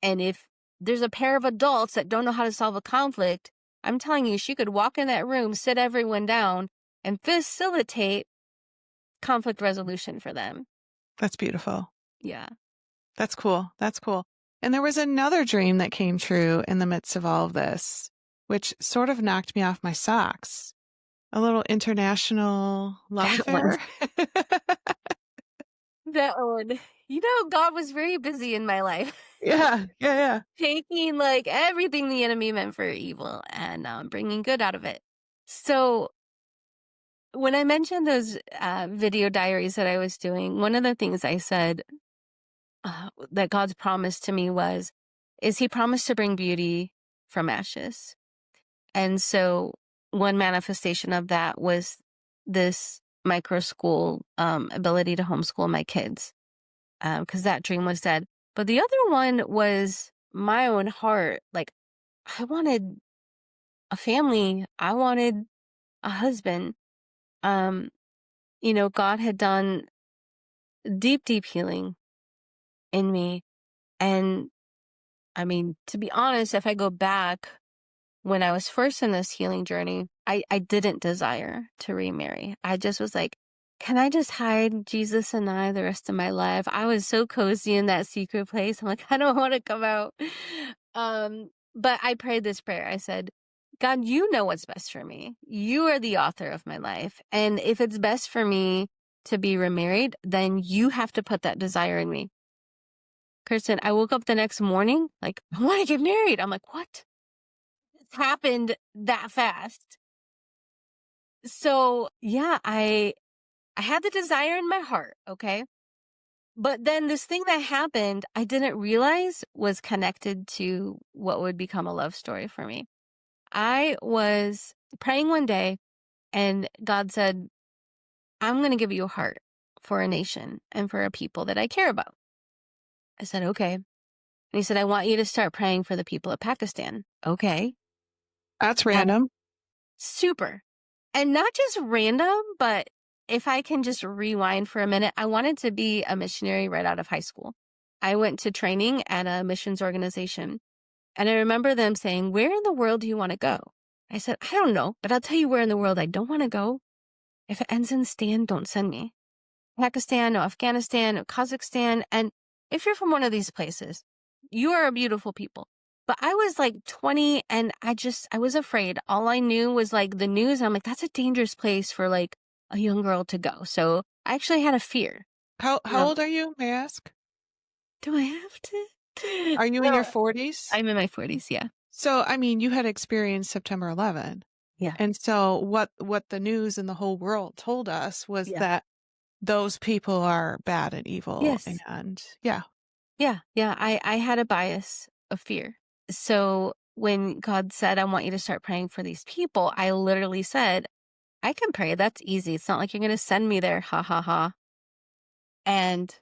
And if there's a pair of adults that don't know how to solve a conflict, I'm telling you, she could walk in that room, sit everyone down, and facilitate conflict resolution for them. That's beautiful. Yeah. That's cool. That's cool. And there was another dream that came true in the midst of all of this, which sort of knocked me off my socks. A little international love affair. That one. God was very busy in my life. Yeah. Taking like everything the enemy meant for evil and bringing good out of it. So When I mentioned those video diaries that I was doing, one of the things I said that God's promise to me is he promised to bring beauty from ashes. And so one manifestation of that was this micro school ability to homeschool my kids, because that dream was dead. But the other one was my own heart. Like, I wanted a family. I wanted a husband. God had done deep, deep healing in me. And I mean, to be honest, if I go back when I was first in this healing journey, I didn't desire to remarry. I just was like, can I just hide Jesus and I the rest of my life? I was so cozy in that secret place. I'm like, I don't want to come out. But I prayed this prayer. I said, God, you know what's best for me. You are the author of my life. And if it's best for me to be remarried, then you have to put that desire in me. Kristen, I woke up the next morning, like, I want to get married. I'm like, what? It's happened that fast. So yeah, I had the desire in my heart, okay? But then this thing that happened, I didn't realize was connected to what would become a love story for me. I was praying one day and God said, I'm going to give you a heart for a nation and for a people that I care about. I said, okay. And he said, I want you to start praying for the people of Pakistan. Okay. That's random. Super. And not just random, but if I can just rewind for a minute, I wanted to be a missionary right out of high school. I went to training at a missions organization. And I remember them saying, where in the world do you want to go? I said, I don't know, but I'll tell you where in the world I don't want to go. If it ends in Stan, don't send me. Pakistan, no Afghanistan, no Kazakhstan. And if you're from one of these places, you are a beautiful people. But I was like 20 and I was afraid. All I knew was like the news. I'm like, that's a dangerous place for like a young girl to go. So I actually had a fear. How old are you, may I ask? Do I have to? Are you in No, your 40s? I'm in my 40s, yeah. So, I mean, you had experienced September 11. Yeah. And so what the news and the whole world told us was Yeah. that those people are bad and evil. Yes. And yeah. Yeah. I had a bias of fear. So when God said, I want you to start praying for these people, I literally said, I can pray. That's easy. It's not like you're going to send me there. Ha ha ha. And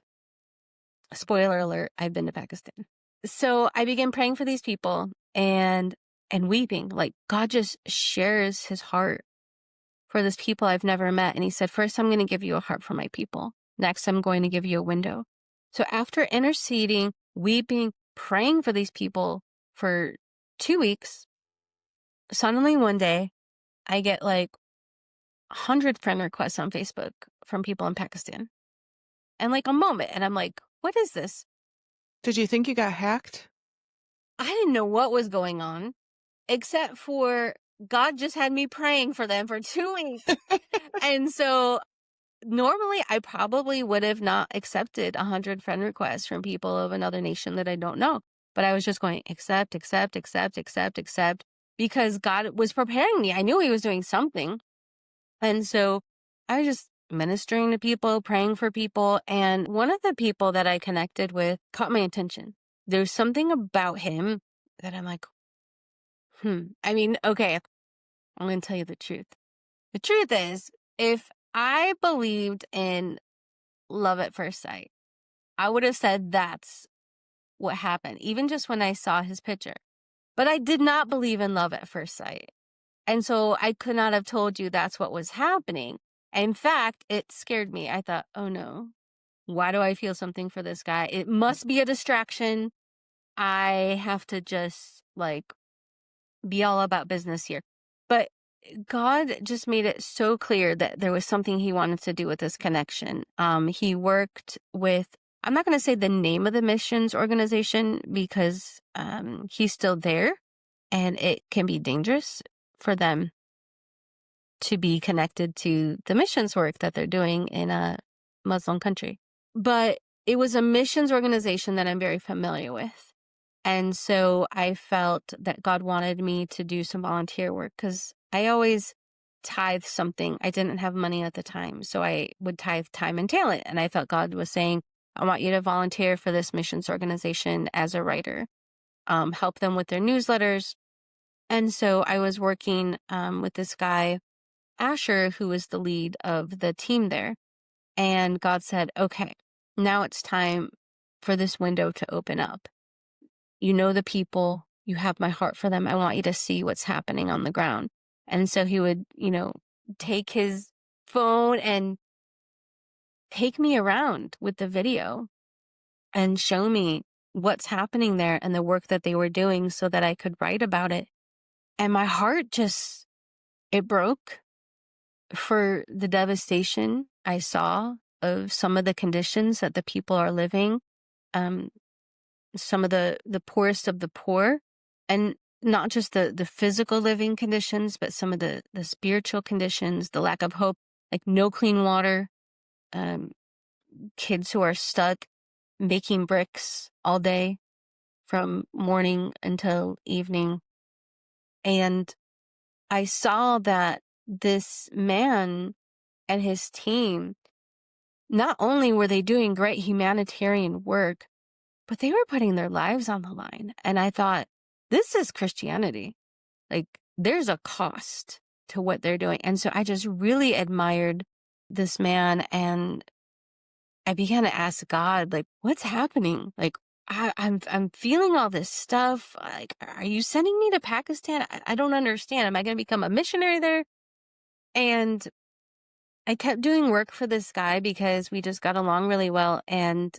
spoiler alert, I've been to Pakistan. So I began praying for these people and weeping. Like, God just shares his heart for this people I've never met. And he said, first, I'm going to give you a heart for my people. Next, I'm going to give you a window. So after interceding, weeping, praying for these people for 2 weeks, suddenly one day I get like 100 friend requests on Facebook from people in Pakistan. And like a moment. And I'm like, what is this? Did you think you got hacked? I didn't know what was going on, except for God just had me praying for them for 2 weeks. And so normally I probably would have not accepted 100 friend requests from people of another nation that I don't know. But I was just going, accept, because God was preparing me. I knew he was doing something. And so I was just ministering to people, praying for people. And one of the people that I connected with caught my attention. There's something about him that I'm like, I mean, okay, I'm going to tell you the truth. The truth is, if I believed in love at first sight, I would have said that's what happened, even just when I saw his picture. But I did not believe in love at first sight. And so I could not have told you that's what was happening. In fact, it scared me. I thought, oh no, why do I feel something for this guy? It must be a distraction. I have to just like be all about business here. But God just made it so clear that there was something he wanted to do with this connection. He worked with, I'm not going to say the name of the missions organization because he's still there and it can be dangerous for them to be connected to the missions work that they're doing in a Muslim country. But it was a missions organization that I'm very familiar with. And so I felt that God wanted me to do some volunteer work because I always tithe something. I didn't have money at the time, so I would tithe time and talent. And I felt God was saying, I want you to volunteer for this missions organization as a writer, help them with their newsletters. And so I was working with this guy, Asher, who was the lead of the team there. And God said, okay, now it's time for this window to open up. You know the people, you have my heart for them. I want you to see what's happening on the ground. And so he would, take his phone and take me around with the video and show me what's happening there and the work that they were doing so that I could write about it. And my heart it broke for the devastation I saw of some of the conditions that the people are living, some of the poorest of the poor, and not just the physical living conditions, but some of the spiritual conditions, the lack of hope, like no clean water, kids who are stuck making bricks all day from morning until evening. And I saw that this man and his team, not only were they doing great humanitarian work, but they were putting their lives on the line. And I thought, this is Christianity. Like, there's a cost to what they're doing. And so I just really admired this man, and I began to ask God, like, what's happening? Like, I'm feeling all this stuff. Like, are you sending me to Pakistan? I don't understand. Am I going to become a missionary there? And I kept doing work for this guy because we just got along really well. And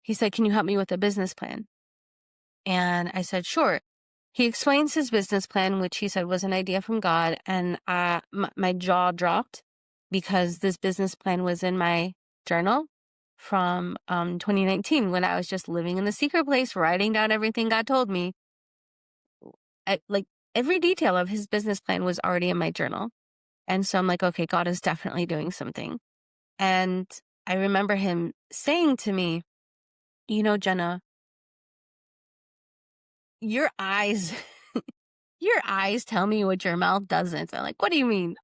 he said, can you help me with a business plan? And I said, sure. He explains his business plan, which he said was an idea from God. And my jaw dropped because this business plan was in my journal from 2019 when I was just living in the secret place, writing down everything God told me. Like every detail of his business plan was already in my journal. And so I'm like, okay, God is definitely doing something. And I remember him saying to me, Jenna, your eyes, your eyes tell me what your mouth doesn't. I'm like, what do you mean?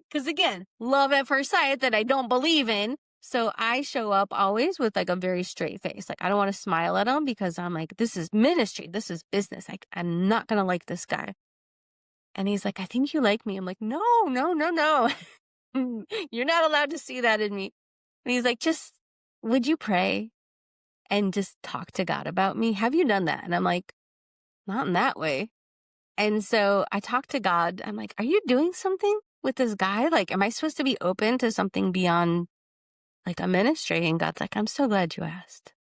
Because again, love at first sight that I don't believe in. So I show up always with like a very straight face. Like, I don't want to smile at him because I'm like, this is ministry. This is business. Like, I'm not going to like this guy. And he's like, I think you like me. I'm like, no. You're not allowed to see that in me. And he's like, would you pray and just talk to God about me? Have you done that? And I'm like, not in that way. And so I talked to God. I'm like, are you doing something with this guy? Like, am I supposed to be open to something beyond like a ministry? And God's like, I'm so glad you asked.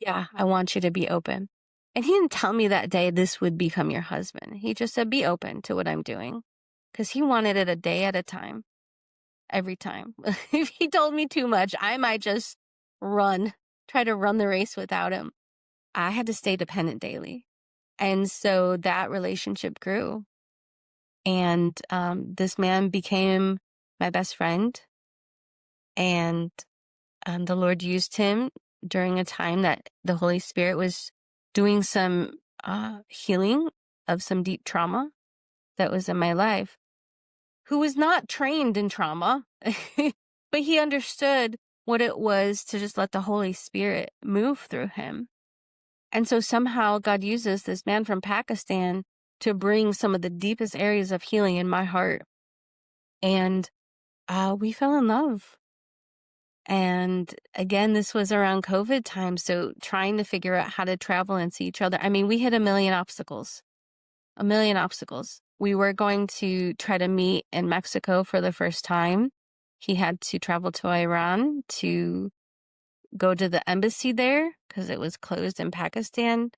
Yeah, I want you to be open. And he didn't tell me that day this would become your husband. He just said, be open to what I'm doing. Because he wanted it a day at a time, every time. If he told me too much, I might just try to run the race without him. I had to stay dependent daily. And so that relationship grew. And this man became my best friend. And the Lord used him during a time that the Holy Spirit was doing some healing of some deep trauma that was in my life, who was not trained in trauma, but he understood what it was to just let the Holy Spirit move through him. And so somehow God uses this man from Pakistan to bring some of the deepest areas of healing in my heart. And we fell in love. And again, this was around COVID time. So trying to figure out how to travel and see each other. I mean, we hit a million obstacles. We were going to try to meet in Mexico for the first time. He had to travel to Iran to go to the embassy there because it was closed in Pakistan.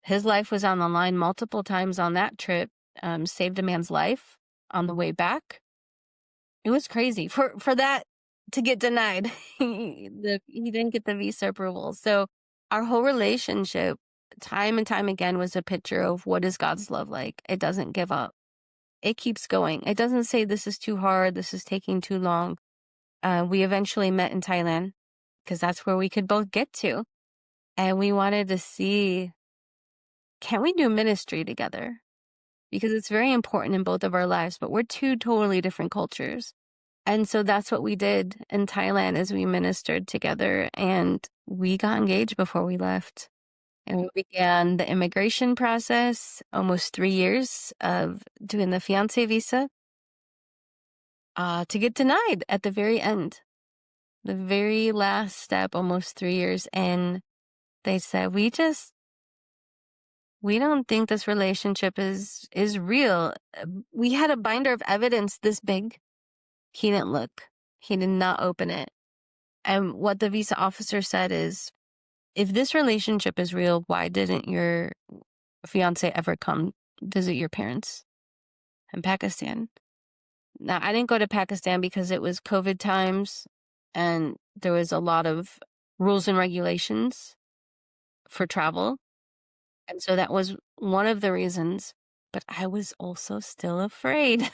His life was on the line multiple times on that trip, saved a man's life on the way back. It was crazy for that to get denied. He didn't get the visa approval. So our whole relationship, time and time again, was a picture of what is God's love like. It doesn't give up. It keeps going. It doesn't say this is too hard, this is taking too long. We eventually met in Thailand because that's where we could both get to. And we wanted to see, can we do ministry together? because it's very important in both of our lives, but we're two totally different cultures. And so that's what we did in Thailand is we ministered together and we got engaged before we left. And we began the immigration process, almost 3 years of doing the fiance visa, to get denied at the very end, the very last step, almost 3 years. And they said, we don't think this relationship is real. We had a binder of evidence this big. He didn't look. He did not open it. And what the visa officer said is, if this relationship is real, why didn't your fiance ever come visit your parents in Pakistan? Now, I didn't go to Pakistan because it was COVID times and there was a lot of rules and regulations for travel. And so that was one of the reasons. But I was also still afraid.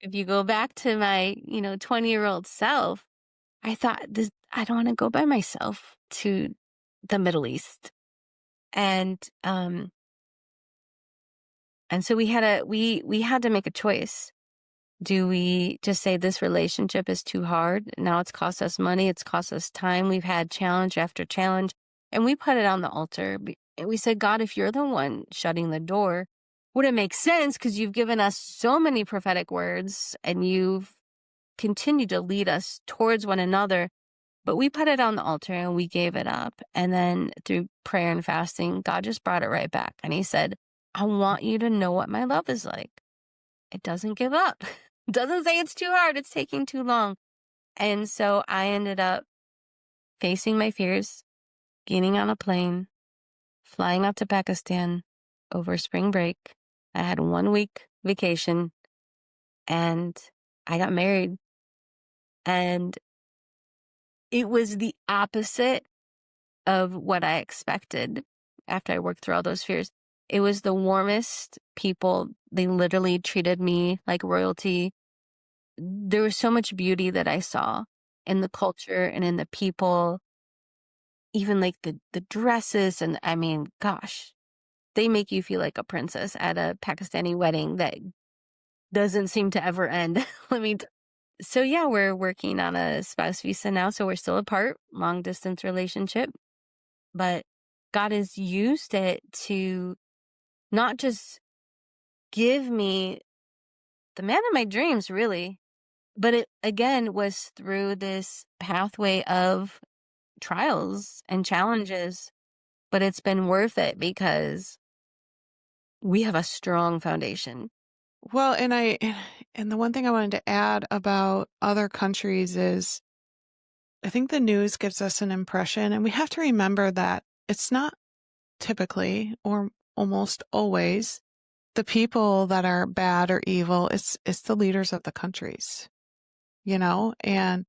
If you go back to my, 20-year-old self, I thought I don't want to go by myself to the Middle East. And so we had to make a choice. Do we just say this relationship is too hard? Now it's cost us money. It's cost us time. We've had challenge after challenge, and we put it on the altar. And we said, God, if you're the one shutting the door, would it make sense? Because you've given us so many prophetic words and you've continued to lead us towards one another. But we put it on the altar and we gave it up. And then through prayer and fasting, God just brought it right back. And he said, I want you to know what my love is like. It doesn't give up. It doesn't say it's too hard. It's taking too long. And so I ended up facing my fears, getting on a plane, flying out to Pakistan over spring break. I had 1 week vacation and I got married. And it was the opposite of what I expected after I worked through all those fears. It was the warmest people. They literally treated me like royalty. There was so much beauty that I saw in the culture and in the people, even like the dresses. And I mean, gosh, they make you feel like a princess at a Pakistani wedding that doesn't seem to ever end. So yeah, we're working on a spouse visa now. So we're still apart, long distance relationship, but God has used it to not just give me the man of my dreams, really, but it again was through this pathway of trials and challenges, but it's been worth it because we have a strong foundation. Well, and the one thing I wanted to add about other countries is I think the news gives us an impression, and we have to remember that it's not typically or almost always the people that are bad or evil. It's the leaders of the countries, and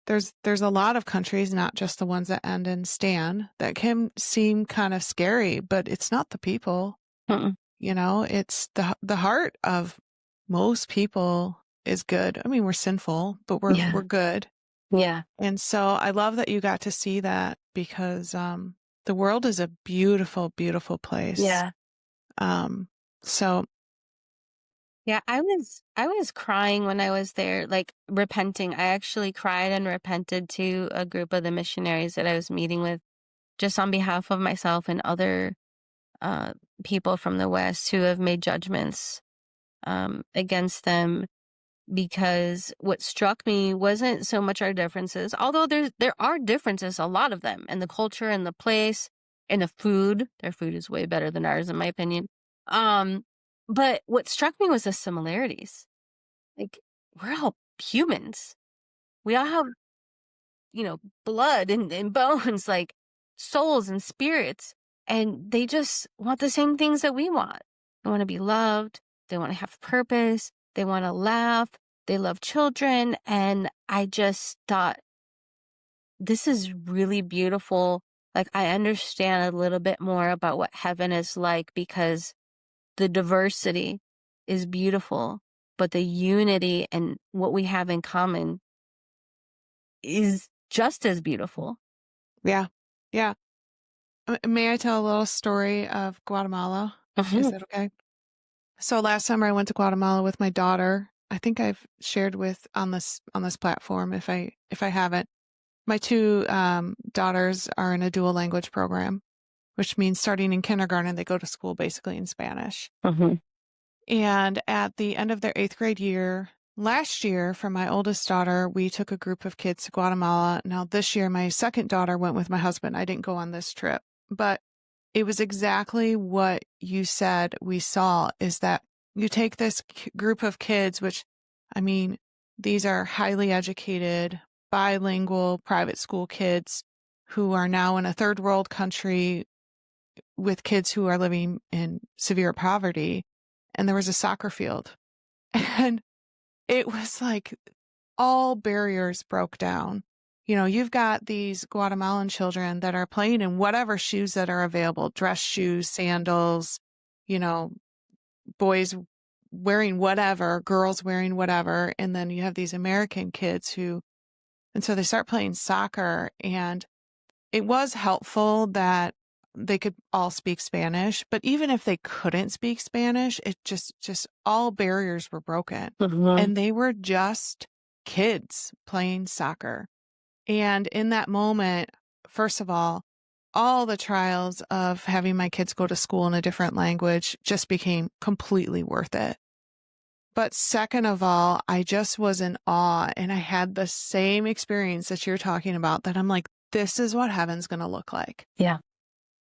there's a lot of countries, not just the ones that end in stan, that can seem kind of scary, but it's not the people. Mm-mm. It's the heart of most people is good. I mean, we're sinful, but we're good. Yeah. And so I love that you got to see that because the world is a beautiful, beautiful place. Yeah. So Yeah, I was crying when I was there, like repenting. I actually cried and repented to a group of the missionaries that I was meeting with, just on behalf of myself and other people from the West who have made judgments against them. Because what struck me wasn't so much our differences, although there are differences, a lot of them, and the culture and the place and the food. Their food is way better than ours, in my opinion. But what struck me was the similarities. Like, we're all humans. We all have, blood and bones, like souls and spirits. And they just want the same things that we want. They want to be loved. They want to have purpose. They want to laugh. They love children. And I just thought, this is really beautiful. Like, I understand a little bit more about what heaven is like because the diversity is beautiful, but the unity and what we have in common is just as beautiful. yeah. May I tell a little story of Guatemala? Is that okay? So last summer I went to Guatemala with my daughter. I think I've shared with on this platform if I haven't. My two daughters are in a dual language program, which means starting in kindergarten they go to school basically in Spanish. Mm-hmm. And at the end of their 8th grade year, last year for my oldest daughter, we took a group of kids to Guatemala. Now this year my second daughter went with my husband. I didn't go on this trip, but it was exactly what you said we saw is that you take this group of kids, which, I mean, these are highly educated, bilingual private school kids who are now in a third world country with kids who are living in severe poverty. And there was a soccer field and it was like all barriers broke down. You know, you've got these Guatemalan children that are playing in whatever shoes that are available, dress shoes, sandals, you know, boys wearing whatever, girls wearing whatever. And then you have these American kids and so they start playing soccer. And it was helpful that they could all speak Spanish, but even if they couldn't speak Spanish, it just all barriers were broken. Mm-hmm. And they were just kids playing soccer. And in that moment, first of all the trials of having my kids go to school in a different language just became completely worth it. But second of all, I just was in awe and I had the same experience that you're talking about that I'm like, this is what heaven's going to look like. Yeah.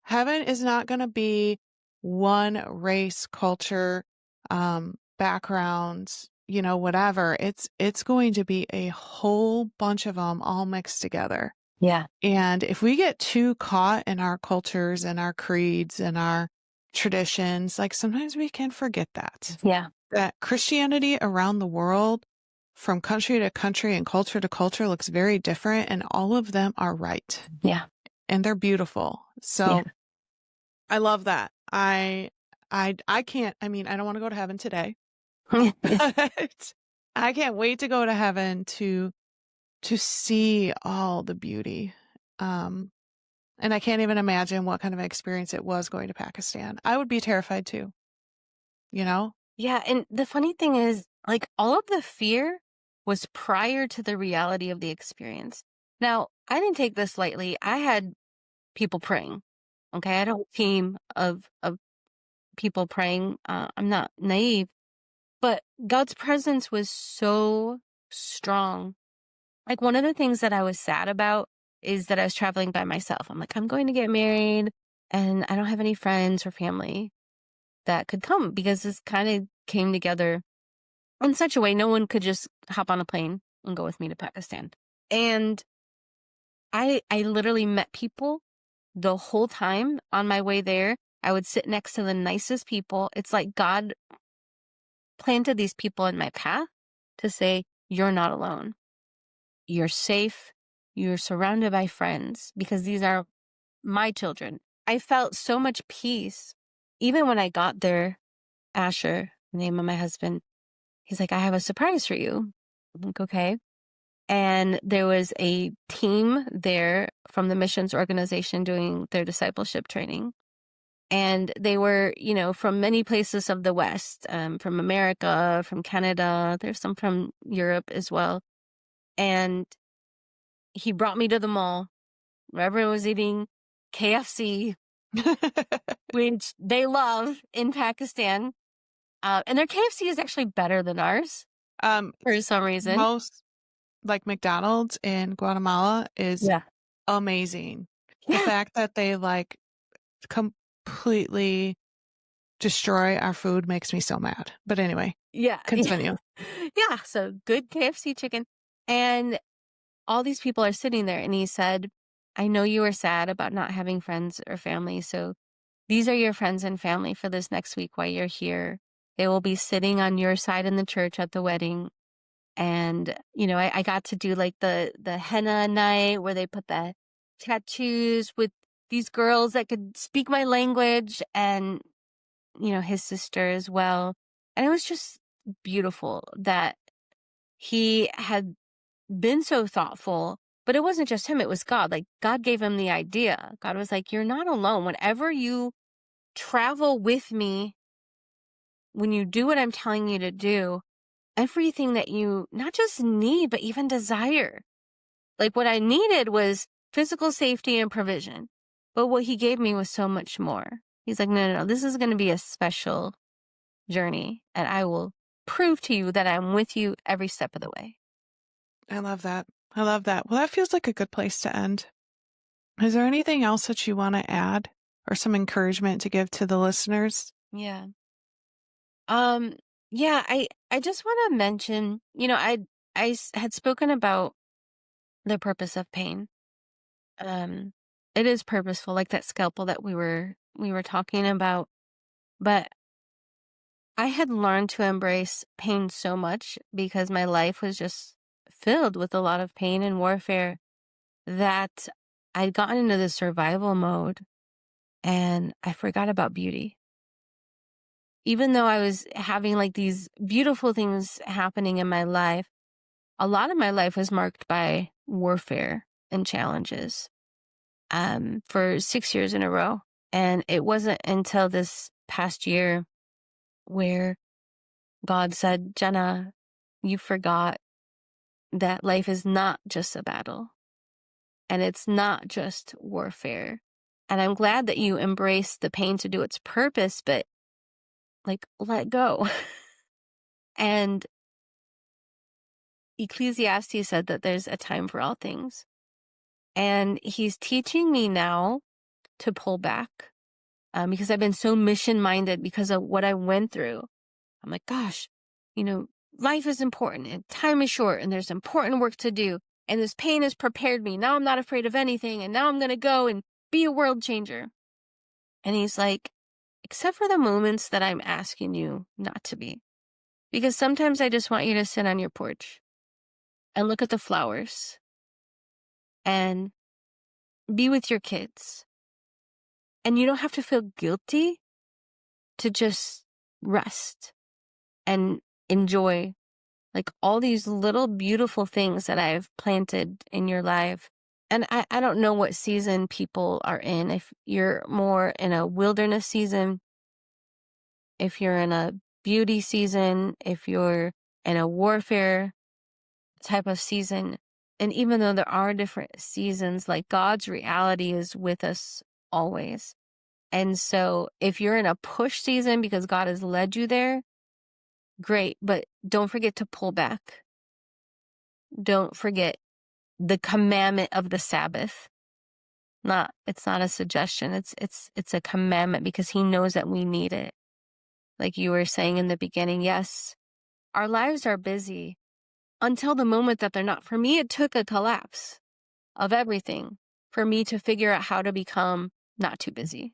Heaven is not going to be one race, culture, background, you know, whatever. It's going to be a whole bunch of them all mixed together. Yeah. And if we get too caught in our cultures and our creeds and our traditions, like sometimes we can forget that Christianity around the world from country to country and culture to culture looks very different and all of them are right. Yeah. And they're beautiful. So I love that. I can't, I mean, I don't want to go to heaven today, but I can't wait to go to heaven to see all the beauty. And I can't even imagine what kind of experience it was going to Pakistan. I would be terrified too, you know? Yeah. And the funny thing is, like, all of the fear was prior to the reality of the experience. Now, I didn't take this lightly. I had people praying. Okay. I had a whole team of people praying. I'm not naive, but God's presence was so strong. Like, one of the things that I was sad about is that I was traveling by myself. I'm like, I'm going to get married and I don't have any friends or family that could come because this kind of came together in such a way no one could just hop on a plane and go with me to Pakistan. And I literally met people the whole time on my way there. I would sit next to the nicest people. It's like God planted these people in my path to say, you're not alone. You're safe. You're surrounded by friends because these are my children. I felt so much peace. Even when I got there, Asher, the name of my husband, he's like, I have a surprise for you. I'm like, okay. And there was a team there from the missions organization doing their discipleship training. And they were, you know, from many places of the West, from America, from Canada. There's some from Europe as well. And he brought me to the mall where everyone was eating KFC, which they love in Pakistan. And their KFC is actually better than ours for some reason. Most like McDonald's in Guatemala is amazing. The fact that they like completely destroy our food makes me so mad. But anyway, continue. Yeah, so good KFC chicken. And all these people are sitting there and he said, I know you were sad about not having friends or family. So these are your friends and family for this next week while you're here. They will be sitting on your side in the church at the wedding. And, you know, I got to do like the henna night where they put the tattoos with these girls that could speak my language and, you know, his sister as well. And it was just beautiful that he had been so thoughtful, but it wasn't just him. It was God. Like God gave him the idea. God was like, you're not alone. Whenever you travel with me when you do what I'm telling you to do, everything that you not just need, but even desire. Like what I needed was physical safety and provision. But what he gave me was so much more. He's like, no, this is going to be a special journey. And I will prove to you that I'm with you every step of the way. I love that. I love that. Well, that feels like a good place to end. Is there anything else that you want to add or some encouragement to give to the listeners? Yeah. Yeah, I just want to mention, had spoken about the purpose of pain. It is purposeful, like that scalpel that we were talking about. But I had learned to embrace pain so much because my life was just filled with a lot of pain and warfare that I'd gotten into the survival mode and I forgot about beauty. Even though I was having like these beautiful things happening in my life, a lot of my life was marked by warfare and challenges for 6 years in a row. And it wasn't until this past year where God said, Jenna, you forgot that life is not just a battle and it's not just warfare. And I'm glad that you embrace the pain to do its purpose, but like let go. And Ecclesiastes said that there's a time for all things. And he's teaching me now to pull back because I've been so mission minded because of what I went through. I'm like, gosh, life is important and time is short and there's important work to do. And this pain has prepared me. Now I'm not afraid of anything. And now I'm going to go and be a world changer. And he's like, except for the moments that I'm asking you not to be. Because sometimes I just want you to sit on your porch and look at the flowers and be with your kids. And you don't have to feel guilty to just rest and enjoy like all these little beautiful things that I've planted in your life. And I don't know what season people are in. If you're more in a wilderness season, if you're in a beauty season, if you're in a warfare type of season. And even though there are different seasons, like God's reality is with us always. And so if you're in a push season because God has led you there, great. But don't forget to pull back. Don't forget the commandment of the Sabbath. It's not a suggestion. It's a commandment because he knows that we need it. Like you were saying in the beginning, yes, our lives are busy until the moment that they're not. For me, it took a collapse of everything for me to figure out how to become not too busy.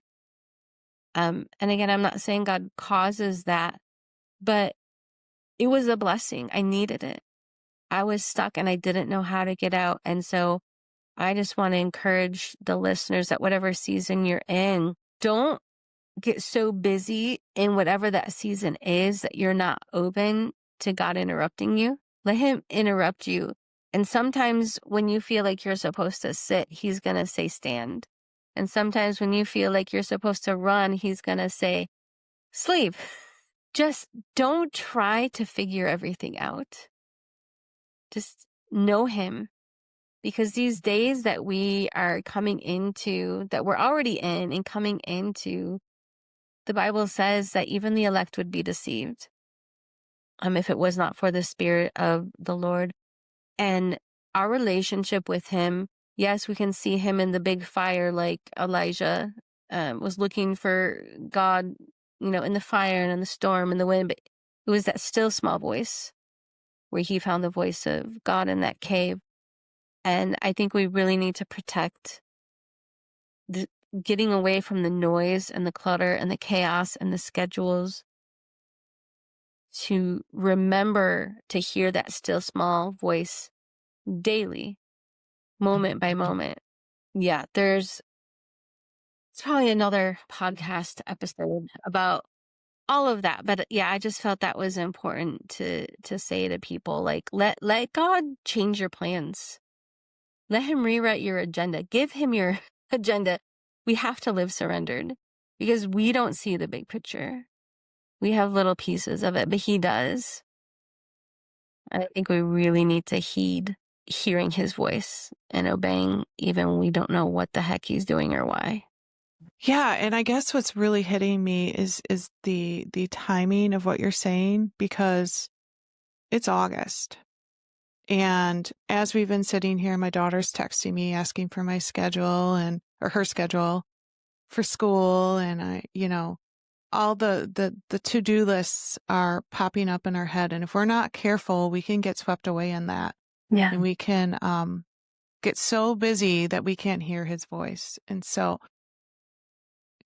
And again, I'm not saying God causes that, but it was a blessing. I needed it. I was stuck and I didn't know how to get out. And so I just want to encourage the listeners that whatever season you're in, don't get so busy in whatever that season is that you're not open to God interrupting you. Let him interrupt you. And sometimes when you feel like you're supposed to sit, he's going to say stand. And sometimes when you feel like you're supposed to run, he's going to say sleep. Just don't try to figure everything out. Just know him. Because these days that we are coming into, that we're already in and coming into, the Bible says that even the elect would be deceived if it was not for the Spirit of the Lord. And our relationship with him, yes, we can see him in the big fire like Elijah was looking for God, in the fire and in the storm and the wind. But it was that still small voice where he found the voice of God in that cave. And I think we really need to protect getting away from the noise and the clutter and the chaos and the schedules, to remember to hear that still small voice daily, moment by moment. Yeah, it's probably another podcast episode about all of that. But yeah, I just felt that was important to say to people, like, let God change your plans. Let him rewrite your agenda. Give him your agenda. We have to live surrendered because we don't see the big picture. We have little pieces of it, but he does. And I think we really need to heed hearing his voice and obeying even when we don't know what the heck he's doing or why. Yeah, and I guess what's really hitting me is the timing of what you're saying, because it's August. And as we've been sitting here, my daughter's texting me asking for my schedule or her schedule for school, and all the to-do lists are popping up in our head, and if we're not careful, we can get swept away in that. Yeah. And we can get so busy that we can't hear his voice. And so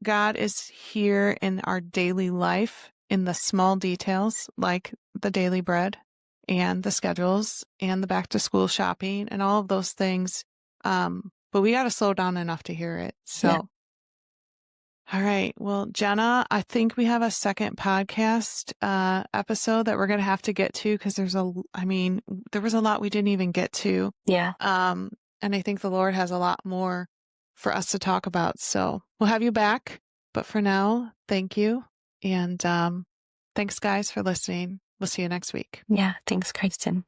God is here in our daily life, in the small details, like the daily bread and the schedules and the back to school shopping and all of those things. But we got to slow down enough to hear it. So, Yeah. All right. Well, Jenna, I think we have a second podcast episode that we're going to have to get to, because there was a lot we didn't even get to. Yeah. And I think the Lord has a lot more for us to talk about. So we'll have you back. But for now, thank you. And thanks, guys, for listening. We'll see you next week. Yeah. Thanks, Kristen.